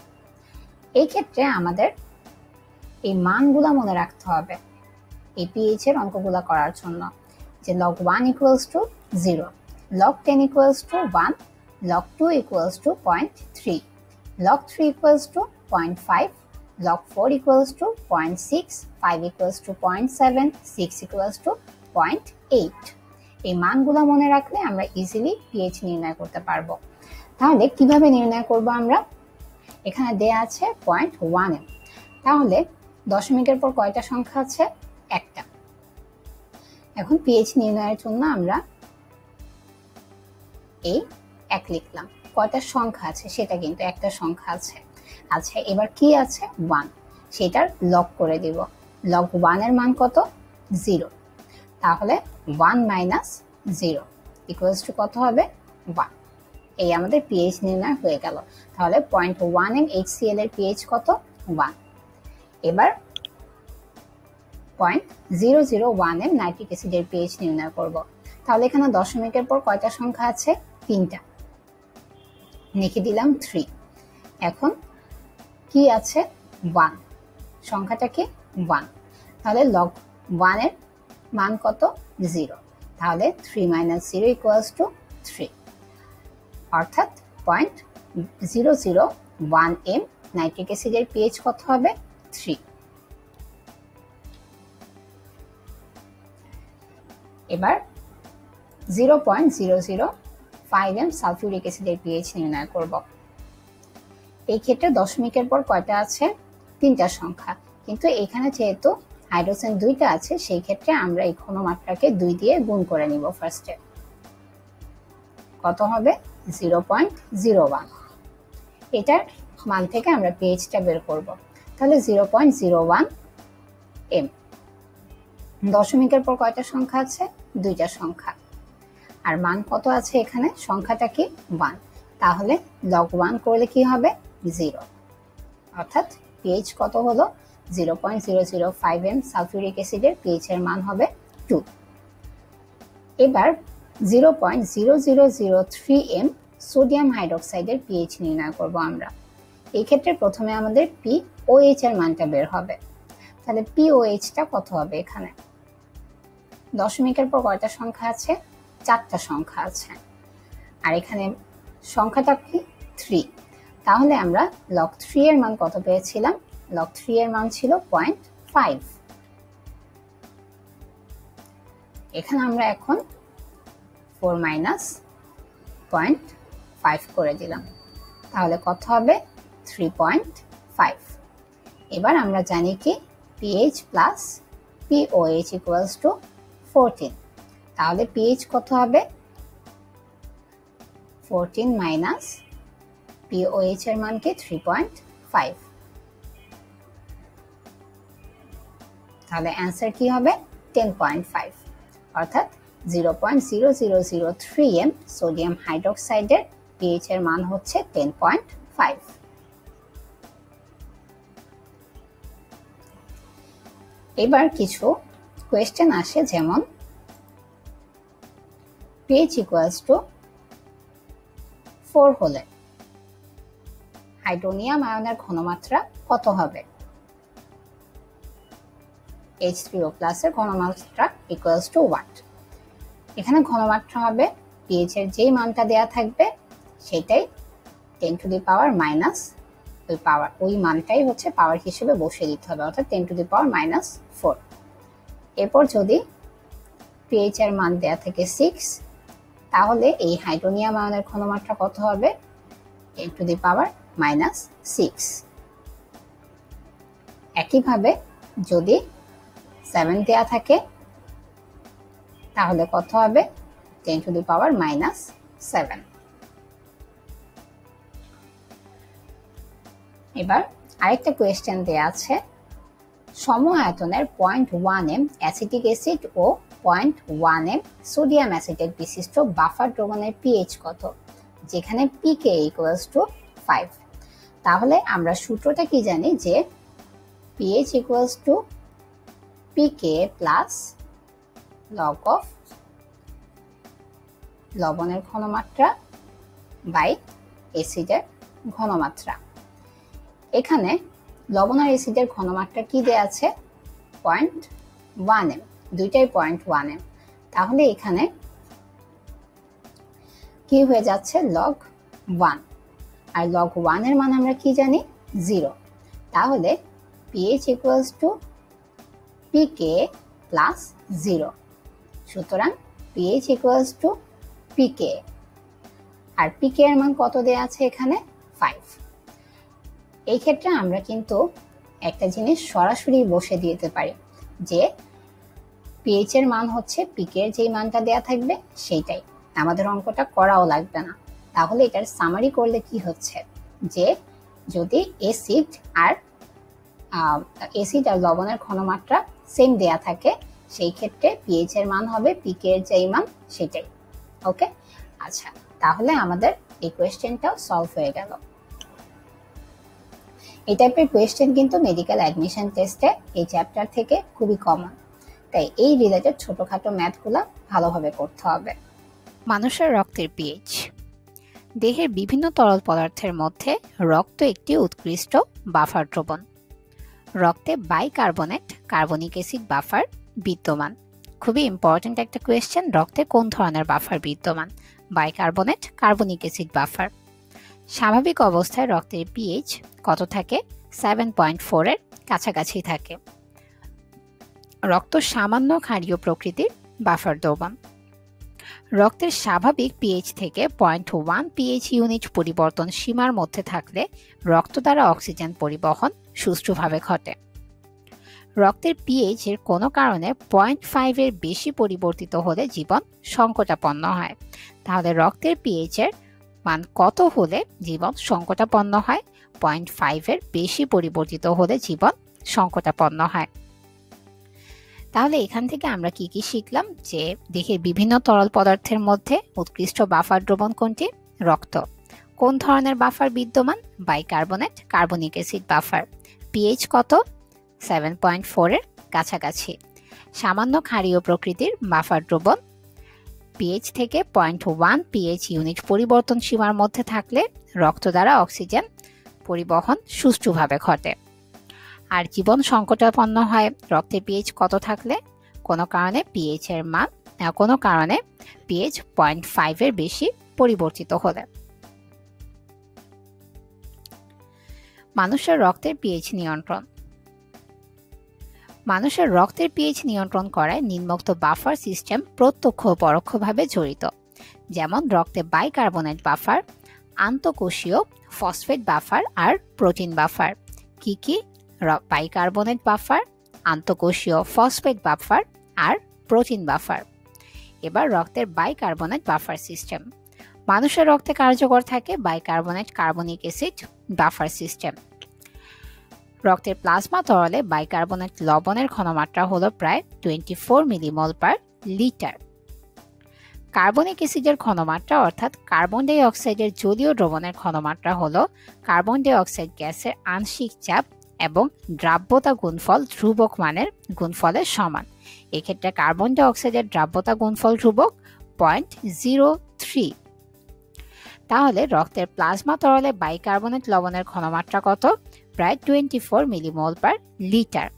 এই ক্ষেত্রে আমাদের এই মানগুলো মনে রাখতে হবে এই পিএইচ এর অঙ্কগুলো করার জন্য, যে log 1 equals to 0, log 10 equals to 1, log 2 equals to 0.3, log 3 equals to 0.5, log 4 equals to 0.6, 5 equals to 0.7, 6 equals to 0.8। এই মানগুলো মনে রাখলে আমরা ইজিলি পিএইচ নির্ণয় করতে পারবো। তাহলে কিভাবে নির্ণয় করব আমরা? এখানে দেয়া আছে 0.1। তাহলে দশমিকের পর কয়টা সংখ্যা আছে? একটা। এখন পিএইচ নির্ণয়ের জন্য আমরা এই 1 লিখলাম। কয়টা সংখ্যা আছে সেটা কিন্তু একটা সংখ্যা আছে। আচ্ছা, এবার কি আছে? 1, সেটার লগ করে দিব। লগ 1 এর মান কত? 0। তাহলে 1 - 0 ইকুয়ালস টু কত হবে? 1। এই আমাদের পিএইচ নির্ণয় হয়ে গেল। তাহলে 0.1 HCl এর পিএইচ কত? 1। এবার 0.001 নাইট্রিক অ্যাসিডের পিএইচ নির্ণয় করব। তাহলে এখানে দশমিকের পর কয়টা সংখ্যা আছে? 3টা। লিখে দিলাম 3। এখন কি আছে? 1। সংখ্যাটা কি? 1। তাহলে log 1 এর মান কত? 0। তাহলে 3 - 0 ইকুয়ালস টু 3, অর্থাৎ 0.001 নাইট্রিক অ্যাসিডের পিএইচ কত হবে? 3। এবার 0.005 সালফিউরিক অ্যাসিডের পিএইচ নির্ণয় করব। এই ক্ষেত্রে দশমিকের পর কয়টা আছে? তিনটা সংখ্যা, কিন্তু এখানে যেহেতু হাইড্রোজেন দুইটা আছে সেই ক্ষেত্রে আমরা এই ঘনমাত্রাকে 2 দিয়ে গুণ করে নিব ফার্স্টে। কত হবে? 0.01। এটার মান থেকে আমরা পিএইচটা বের করব। তাহলে 0.01 এম। দশমিকের পর কয়টা সংখ্যা আছে? দুইটা সংখ্যা। আর মান কত আছে এখানে? সংখ্যাটা কি? 1। তাহলে log 1 করলে কি হবে? 0। অর্থাৎ পিএইচ কত হলো? 0.005 এম সালফিউরিক অ্যাসিডের পিএইচ এর মান হবে 2। এবার 0.0003 এম সোডিয়াম হাইড্রোক্সাইডের পিএইচ নির্ণয় করব আমরা। এই ক্ষেত্রে প্রথমে আমাদের পিওএইচ এর মানটা বের হবে। তাহলে পিওএইচটা কত হবে এখানে? দশমিকের পর কয়টা সংখ্যা আছে? 4টা সংখ্যা আছে। আর এখানে সংখ্যাটা কি? 3। তাহলে আমরা log 3 এর মান কত পেয়েছিলাম? log 3 এর মান ছিল 0.5। এখানে আমরা এখন 4 - 0.5 করে দিলাম। তাহলে কত হবে? 3.5। এবার আমরা জানি কি pH plus POH equals to 14। তাহলে pH কত হবে? 14 মাইনাস POH এর মান কি? 3.5। তাহলে অ্যান্সার কি হবে? 10.5। অর্থাৎ 0.0003 এম সোডিয়াম হাইড্রোক্সাইডের পিএইচ এর মান হচ্ছে 10.5। এবার কিছু কোয়েশ্চেন আসে, যেমন পিএইচ ইকুয়ালস টু 4 হলে হাইড্রোনিয়াম আয়নের ঘনমাত্রা কত হবে? H3O এর ঘনমাত্রা ইকুয়ালস টু হোয়াট? এখানে ঘনমাত্রা হবে পিএইচ এর যেই মানটা দেয়া থাকবে সেটাই 10 টু দি পাওয়ার মাইনাস ওই মানটাই হচ্ছে পাওয়ার হিসেবে বসিয়ে দিতে হবে, অর্থাৎ 10 টু দি পাওয়ার মাইনাস 4। এরপর যদি পিএইচ এর মান দেয়া থাকে 6, তাহলে এই হাইড্রোনিয়াম আয়নের ঘনমাত্রা কত হবে? 10 টু দি পাওয়ার মাইনাস 6। একইভাবে যদি 7 দেয়া থাকে তাহলে কত হবে? 10 টু দি পাওয়ার মাইনাস 7। এবার আরেকটা কোয়েশ্চেন দেয়া আছে, সম আয়তনের 0.1 এম অ্যাসিটিক অ্যাসিড ও 0.1 এম সোডিয়াম অ্যাসিটেট বিশিষ্ট বাফার দ্রবণের পিএইচ কত? যেখানে পিকে ইকুয়ালস টু 5। তাহলে আমরা সূত্রটা কি জানি? যে pH equals to pK plus log of লবণের ঘনমাত্রা বাই অ্যাসিডের ঘনমাত্রা। এখানে লবণ আর অ্যাসিডের ঘনমাত্রা কি দেয়া আছে? 0.1 এম, দুইটাই 0.1 এম। তাহলে এখানে কি হয়ে যাচ্ছে? log 1। আর log 1 এর মান আমরা কি জানি? 0। তাহলে pH equals to pK plus 0। সুতরাং pH ইকুয়ালস টু pK। আর pK এর মান কত দেয়া আছে এখানে? 5। এই ক্ষেত্রে আমরা কিন্তু একটা জিনিস সরাসরি বসে দিতে পারি, যে pH এর মান হচ্ছে pK এর যেই মানটা দেয়া থাকবে সেইটাই, আমাদের অঙ্কটা করাও লাগবে না। তাহলে এটার সামারি করলে কি হচ্ছে, যে যদি অ্যাসিড আর লবণের ঘনমাত্রা সেম দেয়া থাকে সেই ক্ষেত্রে pH এর মান হবে pK এর যেই মান সেটাই। ওকে, আচ্ছা, তাহলে আমাদের এই কোয়েশ্চেনটাও সলভ হয়ে গেল। এই টাইপের কোয়েশ্চেন কিন্তু মেডিকেল অ্যাডমিশন টেস্টে এই চ্যাপ্টার থেকে খুবই কমন, তাই এই রিলেটেড ছোটখাটো ম্যাথগুলো ভালোভাবে করতে হবে। মানুষের রক্তের পিএইচ। দেহের বিভিন্ন তরল পদার্থের মধ্যে রক্ত একটি উৎকৃষ্ট বাফার দ্রবণ। রক্তে বাইকার্বনেট কার্বনিক অ্যাসিড বাফার বিদ্যমান। খুবই ইম্পর্ট্যান্ট একটা কোয়েশ্চেন, রক্তে কোন ধরনের বাফার বিদ্যমান? Bicarbonate carbonic acid buffer. স্বাভাবিক অবস্থায় রক্তের পিএইচ কত থাকে? 7.4 এর কাছাকাছি থাকে। রক্ত সামান্য ক্ষারীয় প্রকৃতির বাফার দ্রবণ। রক্তের স্বাভাবিক পিএইচ থেকে 0.1 পিএইচ ইউনিট পরিবর্তন সীমার মধ্যে থাকলে রক্ত দ্বারা অক্সিজেন পরিবহন সুষ্ঠুভাবে ঘটে। রক্তের পিএইচ এর কোনো কারণে 0.5 এর বেশি পরিবর্তিত হলে জীবন সংকটাপন্ন হয়। তাহলে রক্তের পিএইচ এর মান কত হলে জীবন সংকটাপন্ন হয়? 0.5 এর বেশি পরিবর্তিত হলে জীবন সংকটাপন্ন হয়। তাহলে এখান থেকে আমরা কি কি শিখলাম? যে দেহের বিভিন্ন তরল পদার্থের মধ্যে উৎকৃষ্ট বাফার দ্রবণ কোনটি? রক্ত। কোন ধরনের বাফার বিদ্যমান? Bicarbonate, carbonic acid buffer. PH কত? 7.4 এর কাছাকাছি। সামান্য ক্ষারীয় প্রকৃতির বাফার দ্রবণ পিএইচ থেকে 0.1 পিএইচ ইউনিট পরিবর্তন সীমার মধ্যে থাকলে রক্ত দ্বারা অক্সিজেন পরিবহন সুষ্ঠুভাবে ঘটে। আর জীবন সংকটাপন্ন হয় রক্তের পিএইচ কত থাকলে? কোনো কারণে পিএইচ এর মান কোনো কারণে পিএইচ 0.5 এর বেশি পরিবর্তিত হলে। মানুষের রক্তের পিএইচ নিয়ন্ত্রণ। মানুষের রক্তের পিএইচ নিয়ন্ত্রণ করায় নিম্নোক্ত বাফার সিস্টেম প্রত্যক্ষ ও পরোক্ষভাবে জড়িত। যেমন রক্তে বাইকার্বনেট বাফার, আন্তঃকোষীয় ফসফেট বাফার আর প্রোটিন বাফার। কি কি? বাইকার্বনেট বাফার, আন্তঃকোষীয় ফসফেট বাফার আর প্রোটিন বাফার। এবার রক্তের বাইকার্বনেট বাফার সিস্টেম। মানুষের রক্তে কার্যকর থাকে bicarbonate carbonic acid buffer system. রক্তের প্লাজমা তরলে বাইকার্বনেট লবণের ঘনমাত্রা হলো প্রায় 24 মিলিমোল পার লিটার। কার্বনিক অ্যাসিডের ঘনমাত্রা অর্থাৎ কার্বন ডাই অক্সাইডের জলীয় দ্রবণের ঘনমাত্রা হলো কার্বন ডাই অক্সাইড গ্যাসের আংশিক চাপ এবং দ্রাব্যতা গুণফল ধ্রুবক মানের গুণফলের সমান। এক্ষেত্রে কার্বন ডাই অক্সাইডের দ্রাব্যতা গুণফল ধ্রুবক 0.03। তাহলে রক্তের প্লাজমা তরলে বাইকার্বনেট লবণের ঘনমাত্রা কত? প্রায় 24 মিলিমোল পার লিটার।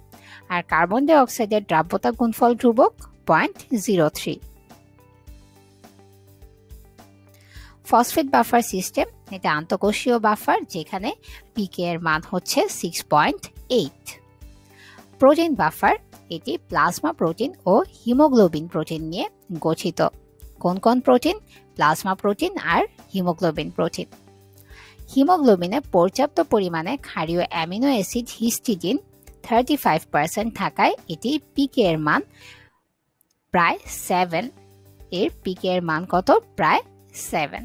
আর কার্বন ডাই অক্সাইডের দ্রাব্যতা গুণফল ধ্রুবক 0.03। ফসফেট বাফার সিস্টেম, এটা আন্তঃকোষীয় বাফার যেখানে পিকে এর মান হচ্ছে 6.8। প্রোটিন বাফার, এটি প্লাজমা প্রোটিন ও হিমোগ্লোবিন প্রোটিন নিয়ে গঠিত। কোন কোন প্রোটিন? প্লাজমা প্রোটিন আর হিমোগ্লোবিন প্রোটিন। হিমোগ্লোবিনে পর্যাপ্ত পরিমাণে ক্ষারীয় অ্যামিনো অ্যাসিড হিস্টিডিন 35% থাকায় এটি পিকে এর মান প্রায় 7। এর পিকে এর মান কত? প্রায় 7।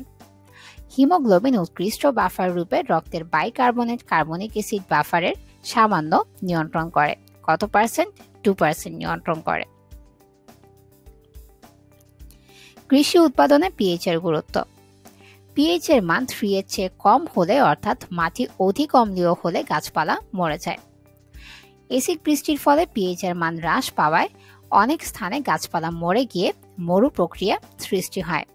হিমোগ্লোবিন উৎকৃষ্ট বাফার রূপে রক্তের বাইকার্বনেট কার্বনিক অ্যাসিড বাফারের সামান্য নিয়ন্ত্রণ করে। কত পার্সেন্ট? 2% নিয়ন্ত্রণ করে। কৃষি উৎপাদনে পিএইচ এর গুরুত্ব। পিএইচ এর মান 3 এর চেয়ে কম হলে অর্থাৎ মাটি অধিক অম্লীয় হলে গাছপালা মরে যায়। এসিড বৃষ্টির ফলে পিএইচ এর মান হ্রাস পাওয়ায় অনেক স্থানে গাছপালা মরে গিয়ে মরু প্রক্রিয়া সৃষ্টি হয়।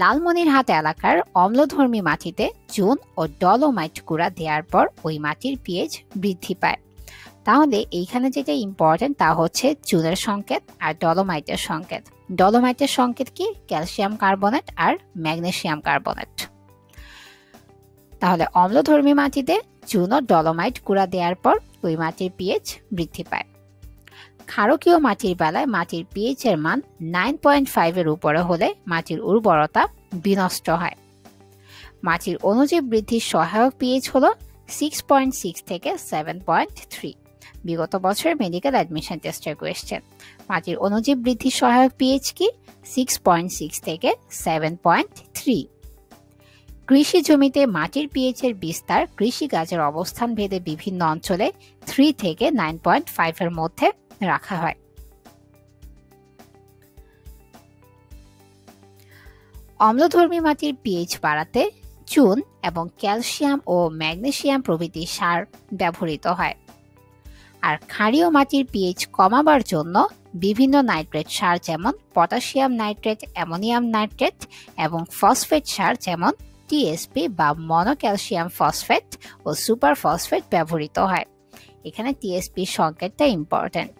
লালমনিরহাট এলাকার অম্লধর্মী মাটিতে চুন ও ডলোমাইট গুঁড়া দেওয়ার পর ওই মাটির পিএইচ বৃদ্ধি পায়। তাহলে এইখানে যেটা ইম্পর্টেন্ট তা হচ্ছে চুনের সংকেত আর ডলোমাইটের সংকেত। ডলোমাইটের সংকেত কি? ক্যালসিয়াম কার্বনেট আর ম্যাগনেসিয়াম কার্বনেট। তাহলে অম্লধর্মী মাটিতে চুন ও ডলোমাইট গুঁড়া দেওয়ার পর ওই মাটির পিএইচ বৃদ্ধি পায়। ক্ষারকীয় মাটির বেলায় মাটির পিএইচ এর মান 9.5 এর উপরে হলে মাটির উর্বরতা বিনষ্ট হয়। মাটির অণুজীব বৃদ্ধির সহায়ক পিএইচ হলো 6.6 থেকে 7.3। বিগত বছরের মেডিকেল অ্যাডমিশন টেস্টের কোয়েশ্চেন। মাটির অণুজীব বৃদ্ধির সহায়ক পিএইচ কি? 6.6 থেকে 7.3। কৃষি জমিতে মাটির পিএইচ এর বিস্তার কৃষি কাজের অবস্থান ভেদে বিভিন্ন অঞ্চলে 3 থেকে 9.5 এর মধ্যে রাখা হয়। অম্লধর্মী মাটির পিএইচ বাড়াতে চুন এবং ক্যালসিয়াম ও ম্যাগনেসিয়াম প্রভৃতি সার ব্যবহৃত হয়। আর ক্ষারীয় মাটির পিএইচ কমাবার জন্য বিভিন্ন নাইট্রেট সার যেমন পটাশিয়াম নাইট্রেট, অ্যামোনিয়াম নাইট্রেট এবং ফসফেট সার যেমন টিএসপি বা মনোক্যালসিয়াম ফসফেট ও সুপার ফসফেট ব্যবহৃত হয়। এখানে টিএসপি সংকেতটা ইম্পর্টেন্ট।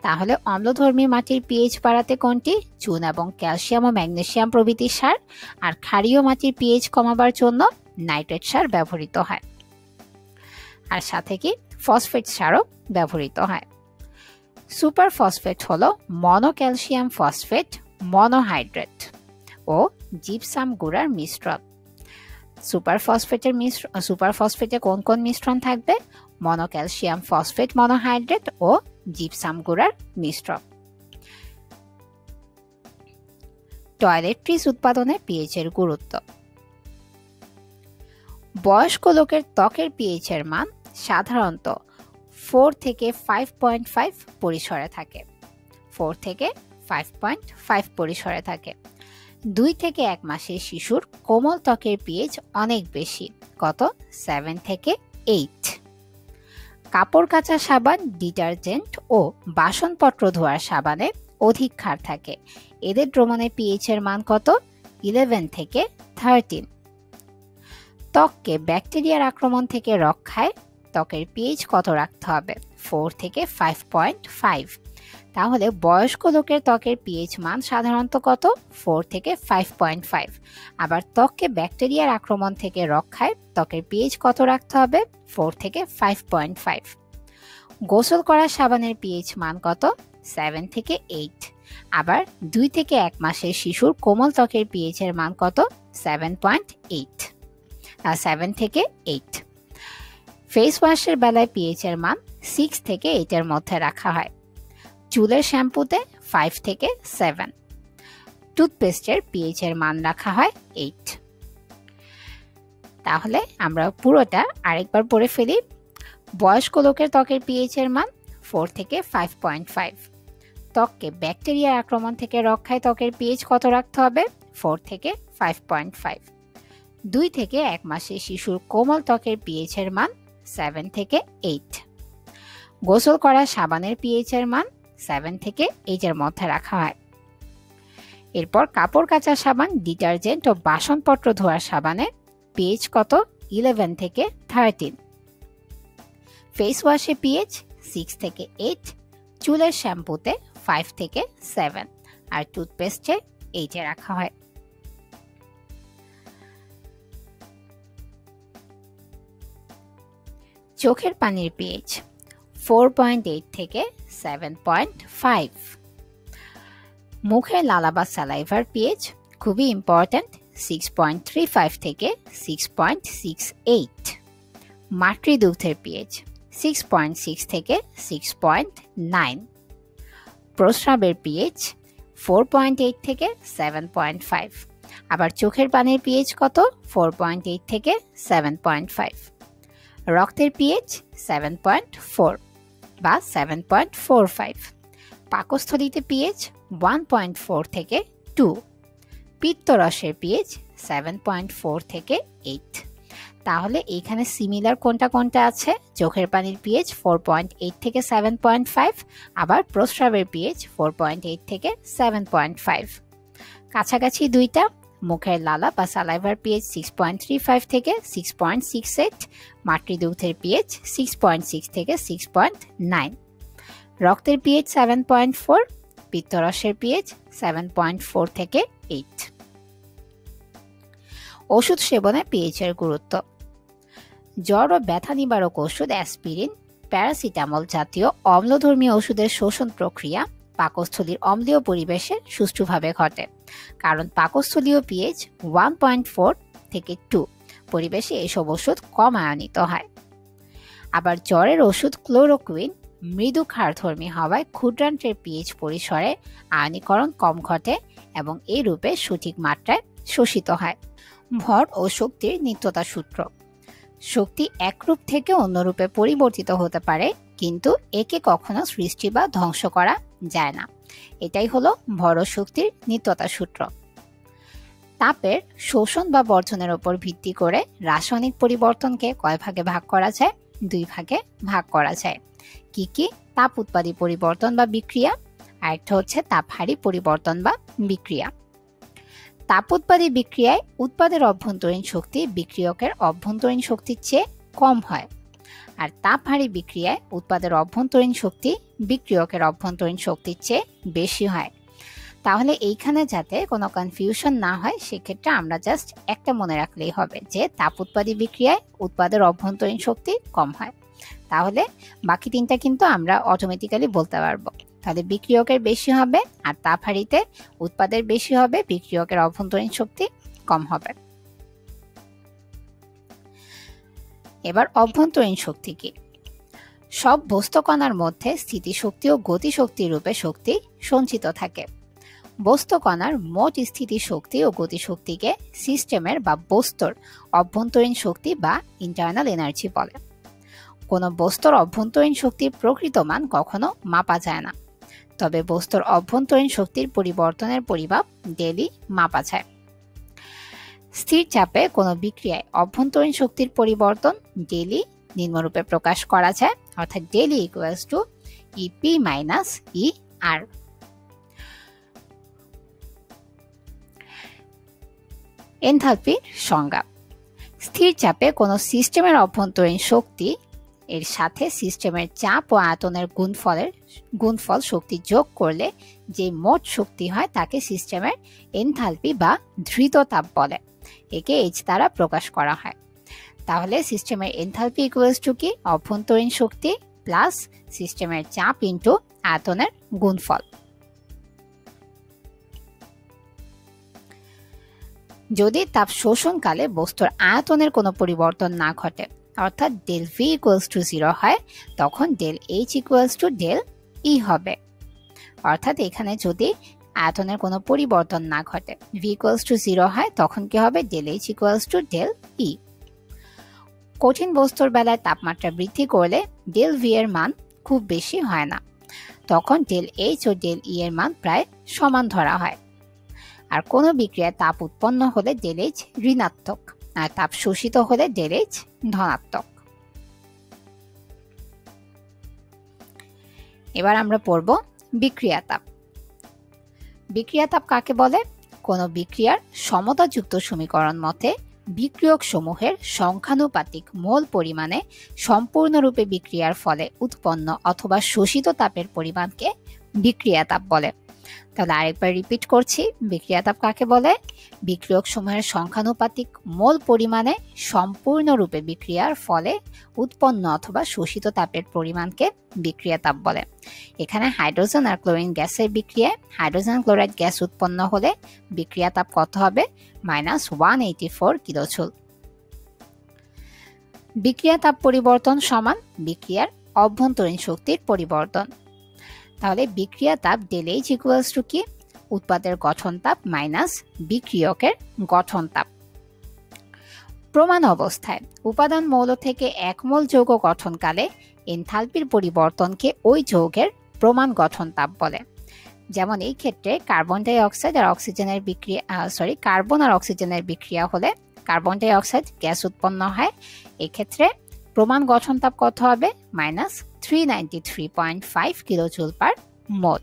তাহলে অম্লধর্মী মাটির পিএইচ বাড়াতে কোনটি? চুন এবং ক্যালসিয়াম ও ম্যাগনেসিয়াম প্রভৃতি সার। আর ক্ষারীয় মাটির পিএইচ কমাবার জন্য নাইট্রেট সার ব্যবহৃত হয়। আর সাথে কি ফসফেট সারও ব্যবহৃত হয়। সুপার ফসফেট হলো মনোক্যালসিয়াম ফসফেট মনোহাইড্রেট ও জিপসাম গুঁড়ার মিশ্রণ। সুপারফসফেটে কোন কোন মিশ্রণ থাকবে? মনোক্যালসিয়াম ফসফেট মনোহাইড্রেট ও জিপসাম গুঁড়ার মিশ্রণ। টয়লেট্রিজ উৎপাদনে পিএইচ এর গুরুত্ব। বয়স্ক লোকের ত্বকের পিএইচ এর মান সাধারণত 4 থেকে 5.5 পরিসরে থাকে। 4 থেকে 5.5 পরিসরে থাকে। 2 থেকে 1 মাসের শিশুর কোমল ত্বকের পিএইচ অনেক বেশি, কত? 7 থেকে 8। কাপড় কাচা সাবান, ডিটারজেন্ট ও বাসনপত্র ধোয়ার সাবানে অধিক ক্ষার থাকে। এদের দ্রবণের পিএইচ এর মান কত? 11 থেকে 13। ত্বককে ব্যাকটেরিয়ার আক্রমণ থেকে রক্ষায় ত্বকের পিএইচ কত রাখতে হবে? 4 থেকে 5.5। তাহলে বয়স্ক লোকের ত্বকের পিএইচ মান সাধারণত কত? 4 থেকে 5.5। আবার ত্বককে ব্যাকটেরিয়ার আক্রমণ থেকে রক্ষায় ত্বকের পিএইচ কত রাখতে হবে? 4 থেকে 5.5। গোসল করা সাবানের পিএইচ মান কত? 7 থেকে 8। আবার 2 থেকে 1 মাসের শিশুর কোমল ত্বকের পিএইচ এর মান কত? 7 থেকে 8। ফেস ওয়াশের বেলায় পিএইচ এর মান 6 থেকে 8 এর মধ্যে রাখা হয়। চুলের শ্যাম্পুতে 5 থেকে 7। টুথপেস্টের পিএইচ এর মান রাখা হয় 8। তাহলে আমরা পুরোটা আরেকবার পড়ে ফেলি। বয়স্ক লোকের ত্বকের পিএইচ এর মান 4 থেকে 5.5। ত্বককে ব্যাকটেরিয়ার আক্রমণ থেকে রক্ষায় ত্বকের পিএইচ কত রাখতে হবে? 4 থেকে 5.5। 2 থেকে 1 মাসের শিশুর কোমল ত্বকের পিএইচ এর মান 7 থেকে 8। গোসল করা সাবানের পিএইচ এর মান 7 থেকে 8 এর মধ্যে রাখা হয়। এরপর কাপড় কাচা সাবান, ডিটারজেন্ট ও বাসনপত্র ধোয়ার সাবানে পিএইচ কত? 11 থেকে 13। ফেস ওয়াশে পিএইচ 6 থেকে 8। চুলের শ্যাম্পুতে 5 থেকে 7 আর টুথপেস্টে 8 এ রাখা হয়। চোখের পানির পিএইচ 4.8 থেকে 7.5। মুখের লালা বা স্যালাইভার পিএইচ খুবই ইম্পর্ট্যান্ট, 6.35 থেকে 6.68। মাতৃদুগ্ধের পিএইচ 6.6 থেকে 6.9। প্রস্রাবের পিএইচ 4.8 থেকে 7.5। আবার চোখের পানির পিএইচ কত? 4.8 থেকে 7.5। রক্তের পিএইচ 7.4 বা 7.45। পাকস্থলীতে পিএইচ 1.4 থেকে 2। পিত্তরসের পিএইচ 7.4 থেকে 8। তাহলে এখানে সিমিলার কোনটা কোনটা আছে? চোখের পানির পিএইচ 4.8 থেকে 7.5, আবার প্রস্রাবের পিএইচ 4.8 থেকে 7.5। কাছাকাছি দুইটা। মুখের লালা বা সালাইভার পিএইচ 6.35 থেকে 6.68। মাতৃদুগ্ধের পিএইচ 6.6 থেকে 6.9। রক্তের পিএইচ 7.4। পিত্তরসের পিএইচ 7.4 থেকে 8। ওষুধ সেবনে পিএইচ এর গুরুত্ব। জ্বর ও ব্যথা নিবারক ওষুধ অ্যাসপিরিন, প্যারাসিটামল জাতীয় অম্লধর্মী ওষুধের শোষণ প্রক্রিয়া পাকস্থলীর অম্লীয় পরিবেশে সুষ্ঠুভাবে ঘটে, কারণ পাকস্থলীয় পিএইচ 1.4 থেকে 2 পরিবেশে এসব ওষুধ কম আয়নিত হয়। আবার জ্বরের ওষুধ ক্লোরোকুইন মৃদু ক্ষারধর্মী হওয়ায় ক্ষুদ্রান্ত্রের পিএইচ পরিসরে আয়নীকরণ কম ঘটে এবং এই রূপে সঠিক মাত্রায় শোষিত হয়। ভর ও শক্তির নিত্যতা সূত্র। শক্তি এক রূপ থেকে অন্য রূপে পরিবর্তিত হতে পারে, কিন্তু একে কখনো সৃষ্টি বা ধ্বংস করা যায় না। এটাই হলো ভর ও শক্তির নিত্যতা সূত্র। তাপের শোষণ বা বর্জনের উপর ভিত্তি করে রাসায়নিক পরিবর্তনকে কয় ভাগে ভাগ করা যায়? 2 ভাগে ভাগ করা যায়। কি কি? তাপ উৎপাদী পরিবর্তন বা বিক্রিয়া, আরেকটা হচ্ছে তাপহারী পরিবর্তন বা বিক্রিয়া। তাপ উৎপাদী বিক্রিয়ায় উৎপাদের অভ্যন্তরীণ শক্তি বিক্রিয়কের অভ্যন্তরীণ শক্তির চেয়ে কম হয়, আর তাপহারী বিক্রিয়ায় উৎপাদের অভ্যন্তরীণ শক্তি বিক্রিয়কের অভ্যন্তরীণ শক্তির চেয়ে বেশি হয়। তাহলে এইখানে যাতে কোনো কনফিউশন না হয়, সেক্ষেত্রে আমরা জাস্ট একটা মনে রাখলেই হবে যে তাপ উৎপাদী বিক্রিয়ায় উৎপাদের অভ্যন্তরীণ শক্তি কম হয়। তাহলে বাকি তিনটা কিন্তু আমরা অটোমেটিক্যালি বলতে পারবো। তাহলে বিক্রিয়কের বেশি হবে আর তাপ হারিতে উৎপাদের বেশি হবে, বিক্রিয়কের অভ্যন্তরীণ শক্তি কম হবে। এবার অভ্যন্তরীণ শক্তি কি? সব বস্তুকণার মধ্যে স্থিতিশক্তি ও গতিশক্তি রূপে শক্তি সঞ্চিত থাকে। বস্তুকণার মোট স্থিতিশক্তি ও গতিশক্তিকে সিস্টেমের বা বস্তুর অভ্যন্তরীণ শক্তি বা ইন্টারনাল এনার্জি বলে। কোনো বস্তুর অভ্যন্তরীণ শক্তির প্রকৃত মান কখনো মাপা যায় না, তবে বস্তুর অভ্যন্তরীণ শক্তির পরিবর্তনের পরিমাপ ডেলি মাপা যায়। স্থির চাপে কোনো বিক্রিয়ায় অভ্যন্তরীণ শক্তির পরিবর্তন ডেলি নিম্নরূপে প্রকাশ করা যায়, অর্থাৎ del E equals to EP minus E R. এনথালপির সংজ্ঞা: স্থির চাপে কোনো সিস্টেমের অভ্যন্তরীণ শক্তি এর সাথে সিস্টেমের চাপ ও আয়তনের গুণফল শক্তি যোগ করলে যে মোট শক্তি হয় তাকে সিস্টেমের এনথালপি বা ধৃত তাপ বলে। একে এইচ দ্বারা প্রকাশ করা হয়। তাহলে সিস্টেমের এনথালপি ইকুয়ালস টু কি? অভ্যন্তরীণ শক্তি প্লাস সিস্টেমের চাপ ইনটু আয়তনের গুণফল। যদি তাপ শোষণকালে বস্তুর আয়তনের কোনো পরিবর্তন না ঘটে, অর্থাৎ ডেল ভি ইকুয়ালস টু 0 হয়, তখন del H equals to del E হবে। অর্থাৎ এখানে যদি আয়তনের কোনো পরিবর্তন না ঘটে, ভি ইকুয়ালস টু 0 হয়, তখন কি হবে? Del H equals to del E. কঠিন বস্তুর বেলায় তাপমাত্রা বৃদ্ধি করলে ডেল ভি এর মান খুব বেশি হয় না, তখন ডেল এইচ ও ডেল ই এর মান প্রায় সমান ধরা হয়। আর কোনো বিক্রিয়ায় তাপ উৎপন্ন হলে ডেল এইচ ঋণাত্মক আর তাপ শোষিত হলে ডেল এইচ ধনাত্মক। এবার আমরা পড়ব বিক্রিয়া তাপ। বিক্রিয়া তাপ কাকে বলে? কোনো বিক্রিয়ার সমতাযুক্ত সমীকরণ মতে বিক্রিয়ক সমূহের সংখ্যানুপাতিক মোল পরিমাণে সম্পূর্ণরূপে বিক্রিয়ার ফলে উৎপন্ন অথবা শোষিত তাপের পরিমাণকে বিক্রিয়া তাপ বলে। তাহলে আরেকবার রিপিট করছি, বিক্রিয়া তাপ কাকে বলে? বিক্রিয়ক সমূহের সংখ্যানুপাতিক মোল পরিমাণে সম্পূর্ণরূপে বিক্রিয়ার ফলে উৎপন্ন অথবা শোষিত তাপের পরিমাণকে বিক্রিয়া তাপ বলে। এখানে হাইড্রোজেন আর ক্লোরিন গ্যাসের বিক্রিয়ায় হাইড্রোজেন ক্লোরাইড গ্যাস উৎপন্ন হলে বিক্রিয়া তাপ কত হবে? -184 কিলোজুল। বিক্রিয়া তাপ পরিবর্তন সমান বিক্রিয়ার অভ্যন্তরীণ শক্তির পরিবর্তন। তাহলে বিক্রিয়া তাপ ডেল এইচ ইকুয়ালস টু কি? উৎপাদের গঠন তাপ মাইনাস বিক্রিয়কের গঠন তাপ। প্রমাণ অবস্থায় উপাদান মৌল থেকে এক মোল যৌগ গঠনকালে এনথালপির পরিবর্তনকে ওই যৌগের প্রমাণ গঠন তাপ বলে। যেমন এই ক্ষেত্রে কার্বন ডাই অক্সাইড আর অক্সিজেনের বিক্রিয়া কার্বন আর অক্সিজেনের বিক্রিয়া হলে কার্বন ডাই অক্সাইড গ্যাস উৎপন্ন হয়। এক্ষেত্রে প্রমাণ গঠন তাপ কত হবে? -393.5 কিলোজুল পার মোল।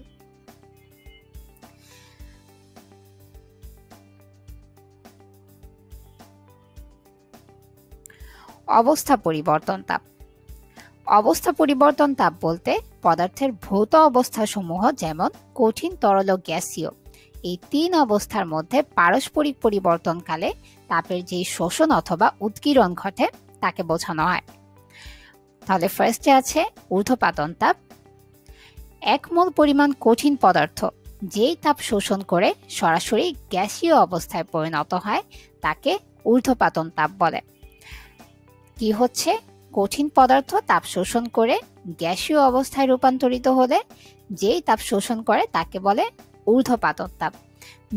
অবস্থা পরিবর্তন তাপ। অবস্থা পরিবর্তন তাপ বলতে পদার্থের ভৌত অবস্থা সমূহ যেমন কঠিন, তরল ও গ্যাসীয় এই তিন অবস্থার মধ্যে পারস্পরিক পরিবর্তনকালে তাপের যে শোষণ অথবা উৎকীর্ণ ঘটে তাকে বোঝানো হয়। তাহলে ফার্স্টে আছে ঊর্ধ্বপাতন তাপ। এক মোল পরিমাণ কঠিন পদার্থ যেই তাপ শোষণ করে সরাসরি গ্যাসীয় অবস্থায় পরিণত হয় তাকে ঊর্ধ্বপাতন তাপ বলে। কি হচ্ছে? কঠিন পদার্থ তাপ শোষণ করে গ্যাসীয় অবস্থায় রূপান্তরিত হলে যেই তাপ শোষণ করে তাকে বলে ঊর্ধ্বপাতন তাপ।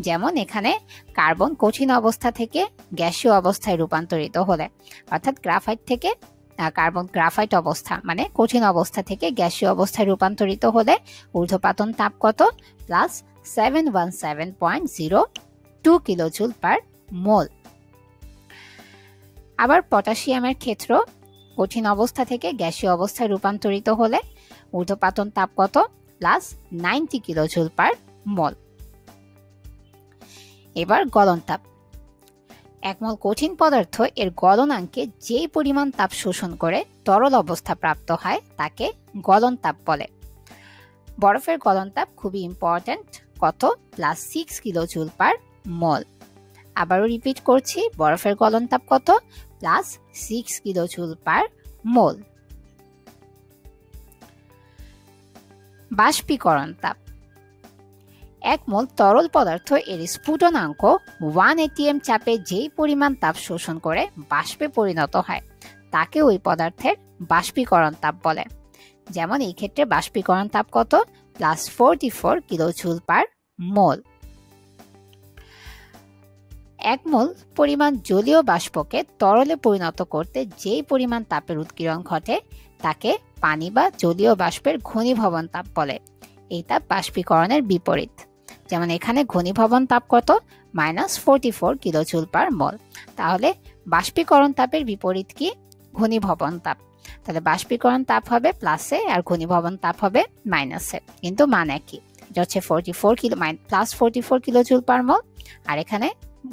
যেমন এখানে কার্বন কঠিন অবস্থা থেকে গ্যাসীয় অবস্থায় রূপান্তরিত হলে, অর্থাৎ গ্রাফাইট থেকে গ্রাফাইট অবস্থা মানে কঠিন অবস্থা থেকে গ্যাসীয় অবস্থায় রূপান্তরিত হলে ঊর্ধ্বপাতন তাপ কত? +717.02 কিলোজুল পার মোল। আবার পটাশিয়ামের ক্ষেত্র কঠিন অবস্থা থেকে গ্যাসীয় অবস্থায় রূপান্তরিত হলে ঊর্ধ্বপাতন তাপ কত? +90 কিলোজুল পার মোল। এবার গলন তাপ। এক মোল কঠিন পদার্থ এর গলনাঙ্কে যেই পরিমাণ তাপ শোষণ করে তরল অবস্থা প্রাপ্ত হয় তাকে গলন তাপ বলে। বরফের গলন তাপ খুবই ইম্পর্ট্যান্ট, কত? +6 কিলোজুল পার মোল। আবারও রিপিট করছি, বরফের গলন তাপ কত? +6 কিলোজুল পার মোল। বাষ্পীকরণ তাপ। এক মোল তরল পদার্থ এর স্ফুটনাঙ্ক 1 atm চাপে যেই পরিমাণ তাপ শোষণ করে বাষ্পে পরিণত হয় তাকে ওই পদার্থের বাষ্পীকরণ তাপ বলে। যেমন এই ক্ষেত্রে বাষ্পীকরণ তাপ কত? +44 কিলোজুল পার মোল। এক মোল পরিমাণ জলীয় বাষ্পকে তরলে পরিণত করতে যেই পরিমাণ তাপের উৎকীর্ণ ঘটে তাকে পানি বা জলীয় বাষ্পের ঘনীভবন তাপ বলে। এই তাপ বাষ্পীকরণের বিপরীত। যেমন এখানে ঘনীভবন তাপ কত? -44 কিলোজুল পার মোল। তাহলে বাষ্পীকরণ তাপের বিপরীত কি? ঘনীভবন তাপ। তাহলে বাষ্পীকরণ তাপ হবে প্লাসে আর ঘনীভবন তাপ হবে মাইনাসে, কিন্তু মান একই। এটা হচ্ছে +44 কিলোজুল পার মোল, আর এখানে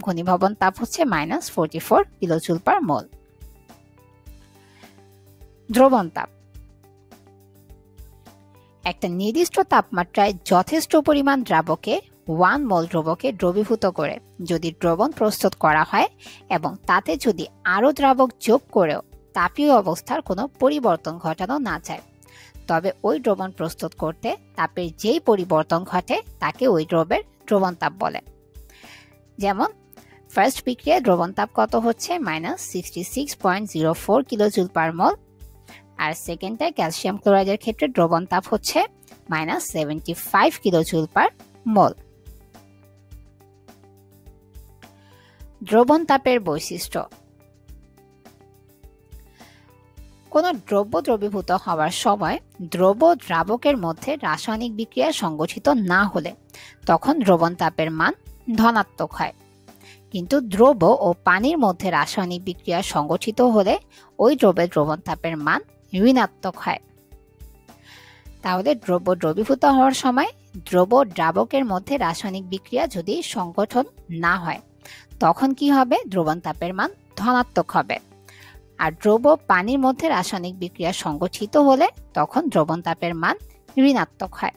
ঘনীভবন তাপ হচ্ছে -44 কিলোজুল পার মোল। দ্রবণ তাপ। একটা নির্দিষ্ট তাপমাত্রায় যথেষ্ট পরিমাণ দ্রাবকে 1 মোল দ্রবকে দ্রবীভূত করে যদি দ্রবণ প্রস্তুত করা হয় এবং তাতে যদি আরও দ্রাবক যোগ করেও তাপীয় অবস্থার কোনো পরিবর্তন ঘটানো না যায়, তবে ওই দ্রবণ প্রস্তুত করতে তাপের যেই পরিবর্তন ঘটে তাকে ওই দ্রবের দ্রবণ তাপ বলে। যেমন ফার্স্ট বিক্রিয়ায় দ্রবণ তাপ কত হচ্ছে? -66.04 কিলোজুল পার মোল, আর সেকেন্ডে ক্যালসিয়াম ক্লোরাইডের ক্ষেত্রে দ্রবণ তাপ হচ্ছে -75 কিলোজুল পার মোল। দ্রবণ তাপের বৈশিষ্ট্য। কোনো দ্রব্য দ্রবীভূত হওয়ার সময় দ্রব্য দ্রাবকের মধ্যে রাসায়নিক বিক্রিয়া সংগঠিত না হলে তখন দ্রবণ তাপের মান ধনাত্মক হয়, কিন্তু দ্রব্য ও পানির মধ্যে রাসায়নিক বিক্রিয়া সংগঠিত হলে ওই দ্রব্যের দ্রবণ তাপের মান ঋণাত্মক হয়। তাহলে দ্রব্য দ্রবীভূত হওয়ার সময় দ্রব্য দ্রাবকের মধ্যে রাসায়নিক বিক্রিয়া যদি সংগঠন না হয় তখন কি হবে? দ্রবণ তাপের মান ধনাত্মক হবে। আর দ্রব্য পানির মধ্যে রাসায়নিক বিক্রিয়া সংগঠিত হলে তখন দ্রবণ তাপের মান ঋণাত্মক হয়।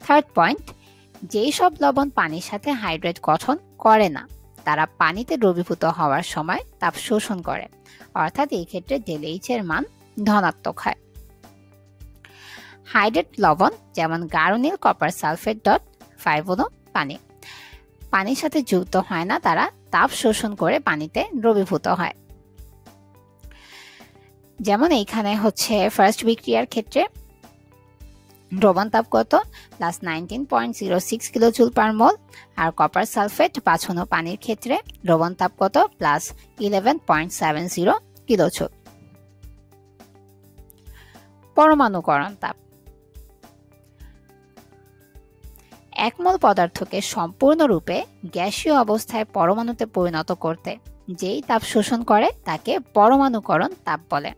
থার্ড পয়েন্ট, যেই সব লবণ পানির সাথে হাইড্রেট গঠন করে না তারা পানিতে দ্রবীভূত হওয়ার সময় তাপ শোষণ করে, অর্থাৎ এই ক্ষেত্রে ΔH এর মান ধনাত্মক হয়। হাইড্রেট লবণ যেমন গাঢ় নীল কপার সালফেট .5 পানির সাথে যুক্ত হয় না, তারা তাপ শোষণ করে পানিতে দ্রবীভূত হয়। যেমন এইখানে হচ্ছে ফার্স্ট বিক্রিয়ার ক্ষেত্রে দ্রবণ তাপ কত? +19.06 কিলোজুল পার মোল, আর কপার সালফেট 5 পানির ক্ষেত্রে দ্রবণ তাপ কত? +11.70 কিলোজুল। পরমাণুকরণ তাপ। এক মোল পদার্থকে সম্পূর্ণরূপে গ্যাসীয় অবস্থায় পরমাণুতে পরিণত করতে যেই তাপ শোষণ করে তাকে পরমাণুকরণ তাপ বলে।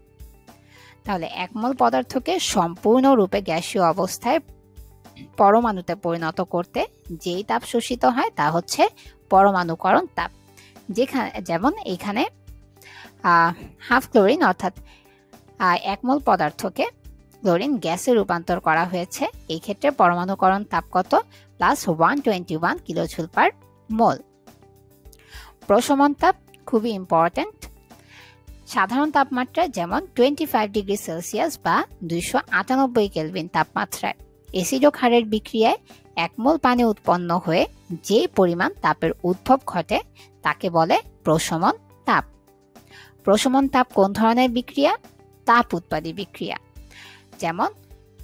তাহলে এক মোল পদার্থকে সম্পূর্ণরূপে গ্যাসীয় অবস্থায় পরমাণুতে পরিণত করতে যেই তাপ শোষিত হয় তা হচ্ছে পরমাণুকরণ তাপ। যেমন এখানে হাফ ক্লোরিন অর্থাৎ 1 মোল পদার্থকে ক্লোরিন গ্যাসে রূপান্তর করা হয়েছে, এই ক্ষেত্রে পরমাণুকরণ তাপ কত? +121 কিলোজুল পার মোল। প্রশমন তাপ খুবই ইম্পর্টেন্ট। সাধারণ তাপমাত্রায় যেমন 25 ডিগ্রি সেলসিয়াস বা 298 কেলভিন তাপমাত্রায় এসিড ও ক্ষারের বিক্রিয়ায় 1 মোল পানি উৎপন্ন হয়ে যে পরিমাণ তাপের উদ্ভব ঘটে তাকে বলে প্রশমন তাপ। প্রশমন তাপ কোন ধরনের বিক্রিয়া? তাপ উৎপাদী বিক্রিয়া। যেমন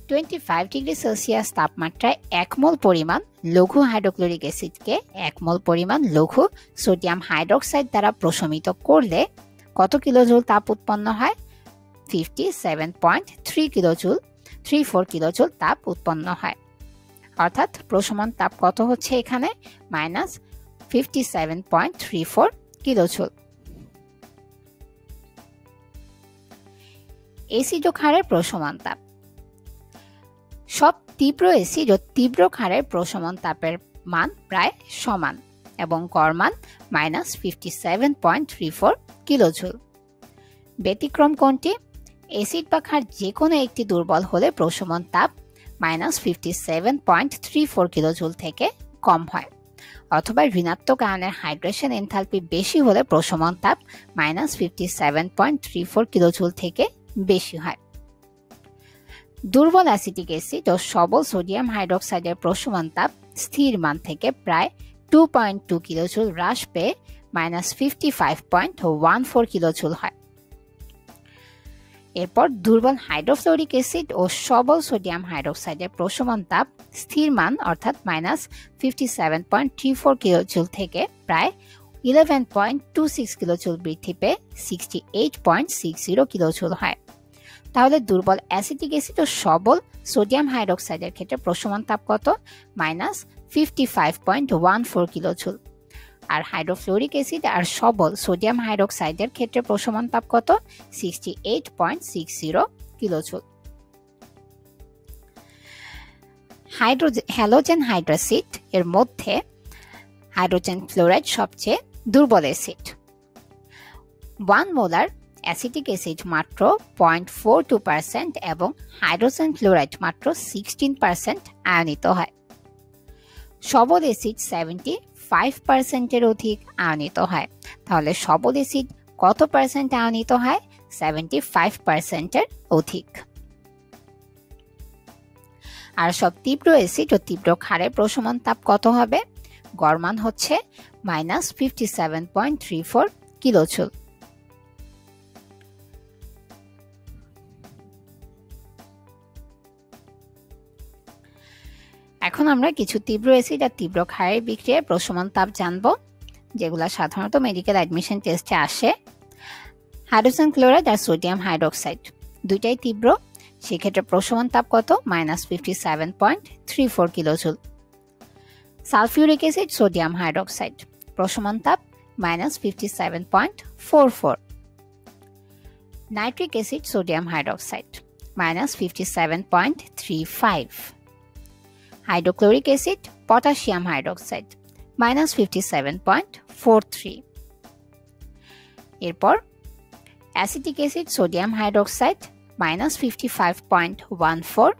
25 ডিগ্রি সেলসিয়াস তাপমাত্রায় 1 মোল পরিমাণ লঘু হাইড্রোক্লোরিক অ্যাসিডকে 1 মোল পরিমাণ লঘু সোডিয়াম হাইড্রোক্সাইড দ্বারা প্রশমিত করলে কত কিলোজুল তাপ উৎপন্ন হয়? 57.34 কিলোজুল তাপ উৎপন্ন হয়। অর্থাৎ প্রশমন তাপ কত হচ্ছে এখানে? -57.34 কিলোজুল। এসিড ও ক্ষারের প্রশমন তাপ। সব তীব্র এসিড ও তীব্র ক্ষারের প্রশমন তাপের মান প্রায় সমান এবং গড় মান -57.34 কিলোজুল। ব্যতিক্রম কোনটি? এসিড বা ক্ষার যে কোনো একটি দুর্বল হলে প্রশমন তাপ -57.34 কিলোজুল থেকে কম হয়, অথবা ঋণাত্মক আয়নের হাইড্রেশন এনথালপি বেশি হলে প্রশমন তাপ -57.34 কিলোজুল থেকে বেশি হয়। দুর্বল অ্যাসিটিক অ্যাসিড ও সবল সোডিয়াম হাইড্রোক্সাইডের প্রশমন তাপ স্থির মান থেকে প্রায় 2.2 কিলোজুল হ্রাস পেয়ে -55.14 কিলোজুল হয়। এরপর দুর্বল হাইড্রোফ্লোরিক অ্যাসিড ও সবল সোডিয়াম হাইড্রোক্সাইডের প্রশমন তাপ স্থির মান অর্থাৎ -57.34 কিলোজুল থেকে প্রায় 11.26 কিলোজুল বৃদ্ধি পেয়ে 68.60 কিলোজুল হয়। তাহলে দুর্বল অ্যাসিটিক অ্যাসিড ও সবল সোডিয়াম হাইড্রোক্সাইডের ক্ষেত্রে প্রশমন তাপ কত? -55.14 কিলোজুল। আর হাইড্রোফ্লোরিক অ্যাসিড আর সবল সোডিয়াম হাইড্রোক্সাইডের ক্ষেত্রে প্রশমন তাপ কত? 68.60 কিলোজুল। হ্যালোজেন হাইড্রোসিড এর মধ্যে হাইড্রোজেন ফ্লোরাইড সবচেয়ে দুর্বল অ্যাসিড। 1 মোলার অ্যাসিটিক অ্যাসিড মাত্র 0.42% এবং হাইড্রোজেন ফ্লোরাইড মাত্র 16% আয়নিত হয়। সবল অ্যাসিড 75% এর অধিক আয়নিত হয়। তাহলে সবল অ্যাসিড কত পার্সেন্ট আয়নিত হয়? 75% এর অধিক। আর সব তীব্র অ্যাসিড ও তীব্র ক্ষারের প্রশমন তাপ কত হবে? গড় মান হচ্ছে -57.34 কিলোজুল। এখন আমরা কিছু তীব্র অ্যাসিড আর তীব্র ক্ষারের বিক্রিয়ায় প্রশমন তাপ জানব, যেগুলো সাধারণত মেডিকেল অ্যাডমিশন টেস্টে আসে। হাইড্রোজেন ক্লোরাইড আর সোডিয়াম হাইড্রোক্সাইড দুইটাই তীব্র, সেক্ষেত্রে প্রশমন তাপ কত? -57.34 kilojoule. Sulphuric acid sodium hydroxide প্রশমন তাপ -57.44। Nitric acid sodium hydroxide -57.35। Hydrochloric acid potassium hydroxide -57.43। এরপর acetic acid sodium hydroxide -55.14।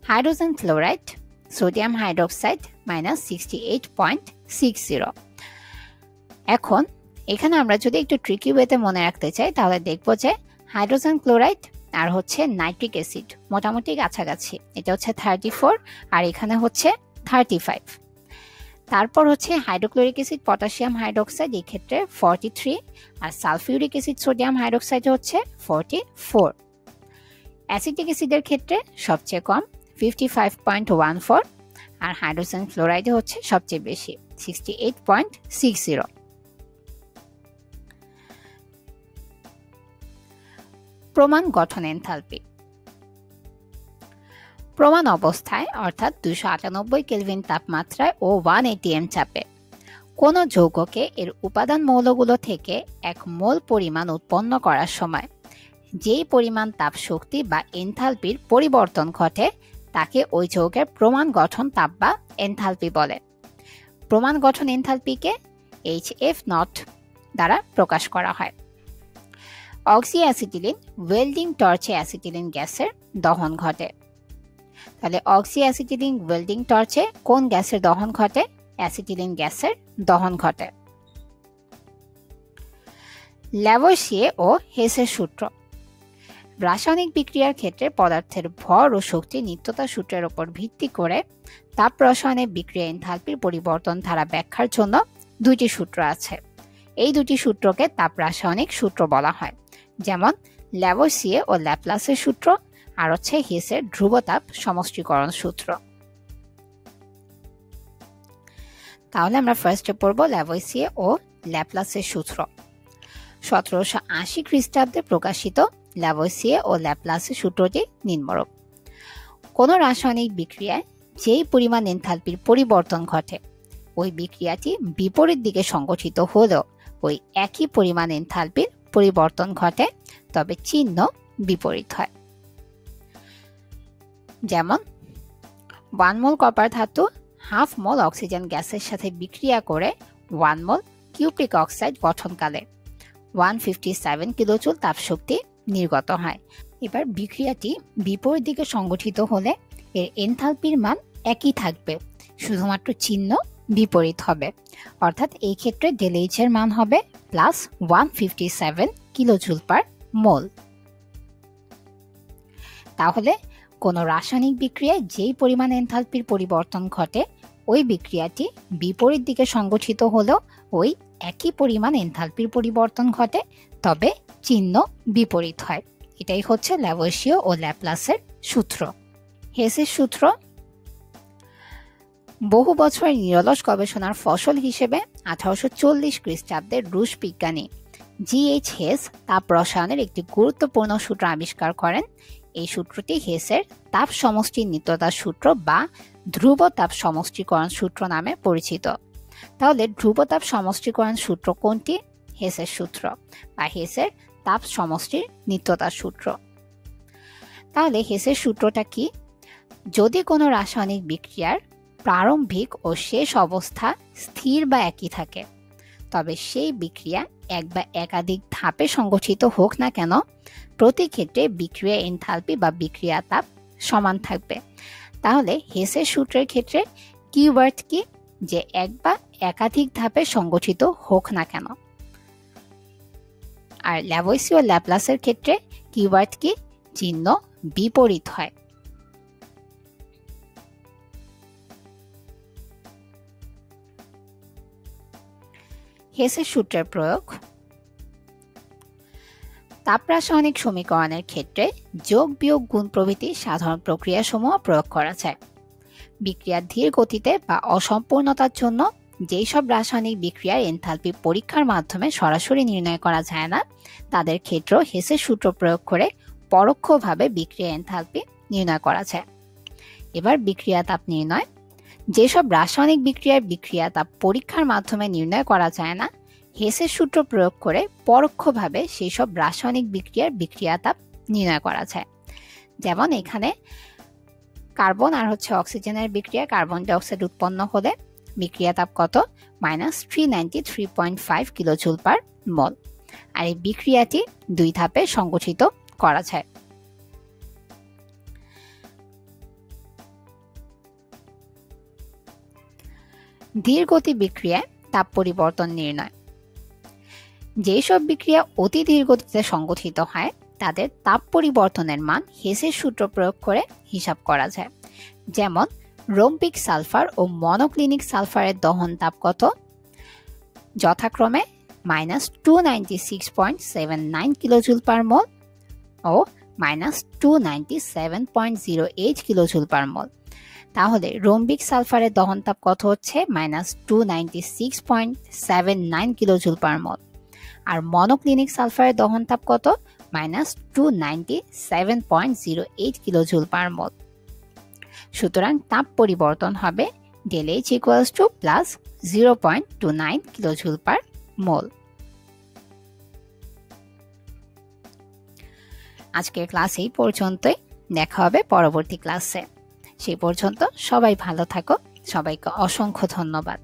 Hydrogen fluoride sodium hydroxide -68.60। এখন এখানে আমরা যদি একটু ট্রিকি ওয়েতে মনে রাখতে চাই তাহলে দেখব যে হাইড্রোজেন ক্লোরাইড আর হচ্ছে নাইট্রিক অ্যাসিড মোটামুটি কাছাকাছি। এটা হচ্ছে 34 আর এখানে হচ্ছে 35। তারপর হচ্ছে হাইড্রোক্লোরিক অ্যাসিড পটাশিয়াম হাইড্রোক্সাইড এই ক্ষেত্রে 43 আর সালফিউরিক অ্যাসিড সোডিয়াম হাইড্রোক্সাইড হচ্ছে 44। অ্যাসিটিক অ্যাসিডের ক্ষেত্রে সবচেয়ে কম 55.14 আর হাইড্রোজেন ফ্লোরাইডে হচ্ছে সবচেয়ে বেশি 68.60। প্রমাণ গঠন এনথালপি। প্রমাণ অবস্থায় অর্থাৎ 298 কেলভিন তাপমাত্রায় ও 1 atm চাপে কোন যৌগকে এর উপাদান মৌলগুলো থেকে 1 মোল পরিমাণ উৎপন্ন করার সময় যেই পরিমাণ তাপ শক্তি বা এনথালপির পরিবর্তন ঘটে তাকে ওই যৌগের প্রমাণ গঠন তাপ বা এনথালপি বলে। প্রমাণ গঠন এনথালপিকে HF0 দ্বারা প্রকাশ করা হয়। অক্সিঅ্যাসিটিলিন ওয়েল্ডিং টর্চে অ্যাসিটিলিন গ্যাসের দহন ঘটে। তাহলে অক্সিঅ্যাসিটিলিন ওয়েল্ডিং টর্চে কোন গ্যাসের দহন ঘটে? অ্যাসিটিলিন গ্যাসের দহন ঘটে। ল্যাভোসিয়ে ও হেসের সূত্র। রাসায়নিক বিক্রিয়ার ক্ষেত্রে পদার্থের ভর ও শক্তি নিত্যতা সূত্রের উপর ভিত্তি করে তাপ রসায়নের বিক্রিয়া এনথালপির পরিবর্তন ধারা ব্যাখ্যার জন্য দুইটি সূত্র আছে। এই দুটি সূত্রকে তাপ রাসায়নিক সূত্র বলা হয়, যেমন ল্যাভোসিয়ে ও ল্যাপ্লাসের সূত্র আর হচ্ছে হেসের ধ্রুবতাপ সমষ্টিকরণ সূত্র। তাহলে আমরা ফার্স্টে পড়ব ল্যাভোসিয়ে ও ল্যাপ্লাসের সূত্র। 1780 খ্রিস্টাব্দে প্রকাশিত ল্যাভোসিয়ে ও ল্যাপ্লাসের সূত্রটি নিম্নরূপ: কোন রাসায়নিক বিক্রিয়ায় যেই পরিমাণ এনথালপির পরিবর্তন ঘটে ওই বিক্রিয়াটি বিপরীত দিকে সংগঠিত হলেও ওই একই পরিমাণ এনথালপির পরিবর্তন ঘটে, তবে চিহ্ন বিপরীত হয়। যেমন 1 মোল কপার ধাতু 1/2 মোল অক্সিজেন গ্যাসের সাথে বিক্রিয়া করে 1 মোল কিউপ্রিক অক্সাইড গঠনকালে 157 কিলোজুল তাপশক্তি নির্গত হয়। এবার বিক্রিয়াটি বিপরীত দিকে সংগঠিত হলে এর এনথালপির মান একই থাকবে, শুধুমাত্র চিহ্ন বিপরীত হবে। অর্থাৎ এই ক্ষেত্রে ΔH এর মান হবে +157 কিলোজুল পার মোল। তাহলে কোনো রাসায়নিক বিক্রিয়ায় যেই পরিমাণ এনথালপির পরিবর্তন ঘটে ওই বিক্রিয়াটি বিপরীত দিকে সংগঠিত হলেও ওই একই পরিমাণ এনথালপির পরিবর্তন ঘটে, তবে চিহ্ন বিপরীত হয়। এটাই হচ্ছে ল্যাভোইসিয় ও ল্যাপ্লাসের সূত্র। হেসের সূত্র বহু বছরের নিরলস গবেষণার ফসল হিসেবে 1840 খ্রিস্টাব্দে রুশ বিজ্ঞানী জিএইচ হেস তাপ রসায়নের একটি গুরুত্বপূর্ণ সূত্র আবিষ্কার করেন। এই সূত্রটি হেসের তাপ সমষ্টি নিত্যতার সূত্র বা ধ্রুব তাপ সমষ্টিকরণ সূত্র নামে পরিচিত। তাহলে ধ্রুব তাপ সমষ্টিকরণ সূত্র কোনটি? হেসের সূত্র বা হেসের তাপ সমষ্টির নিত্যতার সূত্র। তাহলে হেসের সূত্রটা কি? যদি কোনো রাসায়নিক বিক্রিয়ার প্রারম্ভিক ও শেষ অবস্থা স্থির বা একই থাকে, তবে সেই বিক্রিয়া এক বা একাধিক ধাপে সংগঠিত হোক না কেন, প্রতি ক্ষেত্রে বিক্রিয়া এনথালপি বা বিক্রিয়া তাপ সমান থাকবে। তাহলে হেসের সূত্রের ক্ষেত্রে কিওয়ার্ড কি? যে এক বা একাধিক ধাপে সংগঠিত হোক না কেন। আর ল্যাভোইসিয় ল্যাপ্লাসের ক্ষেত্রে কিওয়ার্ড কি? চিহ্ন বিপরীত হয়। হেসের সূত্রের প্রয়োগ তাপ রাসায়নিক সমীকরণের ক্ষেত্রে যোগ বিয়োগ গুণ প্রভৃতি সাধারণ প্রক্রিয়াসমূহ প্রয়োগ করা যায়। বিক্রিয়ার ধীর গতিতে বা অসম্পূর্ণতার জন্য যেই সব রাসায়নিক বিক্রিয়ার এনথালপি পরীক্ষার মাধ্যমে সরাসরি নির্ণয় করা যায় না, তাদের ক্ষেত্রেও হেসের সূত্র প্রয়োগ করে পরোক্ষভাবে বিক্রিয়া এনথালপি নির্ণয় করা যায়। এবার বিক্রিয়া তাপ নির্ণয়। যেসব রাসায়নিক বিক্রিয়ার বিক্রিয়া তাপ পরীক্ষার মাধ্যমে নির্ণয় করা যায় না, হেসের সূত্র প্রয়োগ করে পরোক্ষভাবে সেই সব রাসায়নিক বিক্রিয়ার বিক্রিয়া তাপ নির্ণয় করা যায়। যেমন এখানে কার্বন আর অক্সিজেনের বিক্রিয়া, কার্বন ডাই অক্সাইড উৎপন্ন হলে বিক্রিয়া তাপ কত? -393.5 কিলোজুল পার মল। আর এই বিক্রিয়াটি দুই ধাপে সংগঠিত করা যায়। ধীরগতি বিক্রিয়ায় তাপ পরিবর্তন নির্ণয়। যেসব বিক্রিয়া অতি ধীর গতিতে সংগঠিত হয় তাদের তাপ পরিবর্তনের মান হেসের সূত্র প্রয়োগ করে হিসাব করা যায়। যেমন রোম্বিক সালফার ও মনোক্লিনিক সালফারের দহন তাপ কত? যথাক্রমে -296.79 কিলোজুল পার মোল ও -297.08 কিলোজুল পার মোল। তাহলে রোম্বিক সালফারের দহন তাপ কত হচ্ছে? -296.79 কিলোজুল পার মোল। আর মনোক্লিনিক সালফারের দহন তাপ কত? -297.08 কিলোজুল পার মোল। সুতরাং তাপ পরিবর্তন হবে ΔH + 0.29 কিলোজুল পার মোল। আজকের ক্লাস এই পর্যন্তই। দেখা হবে পরবর্তী ক্লাসে। সেই পর্যন্ত সবাই ভালো থাকো। সবাইকে অসংখ্য ধন্যবাদ।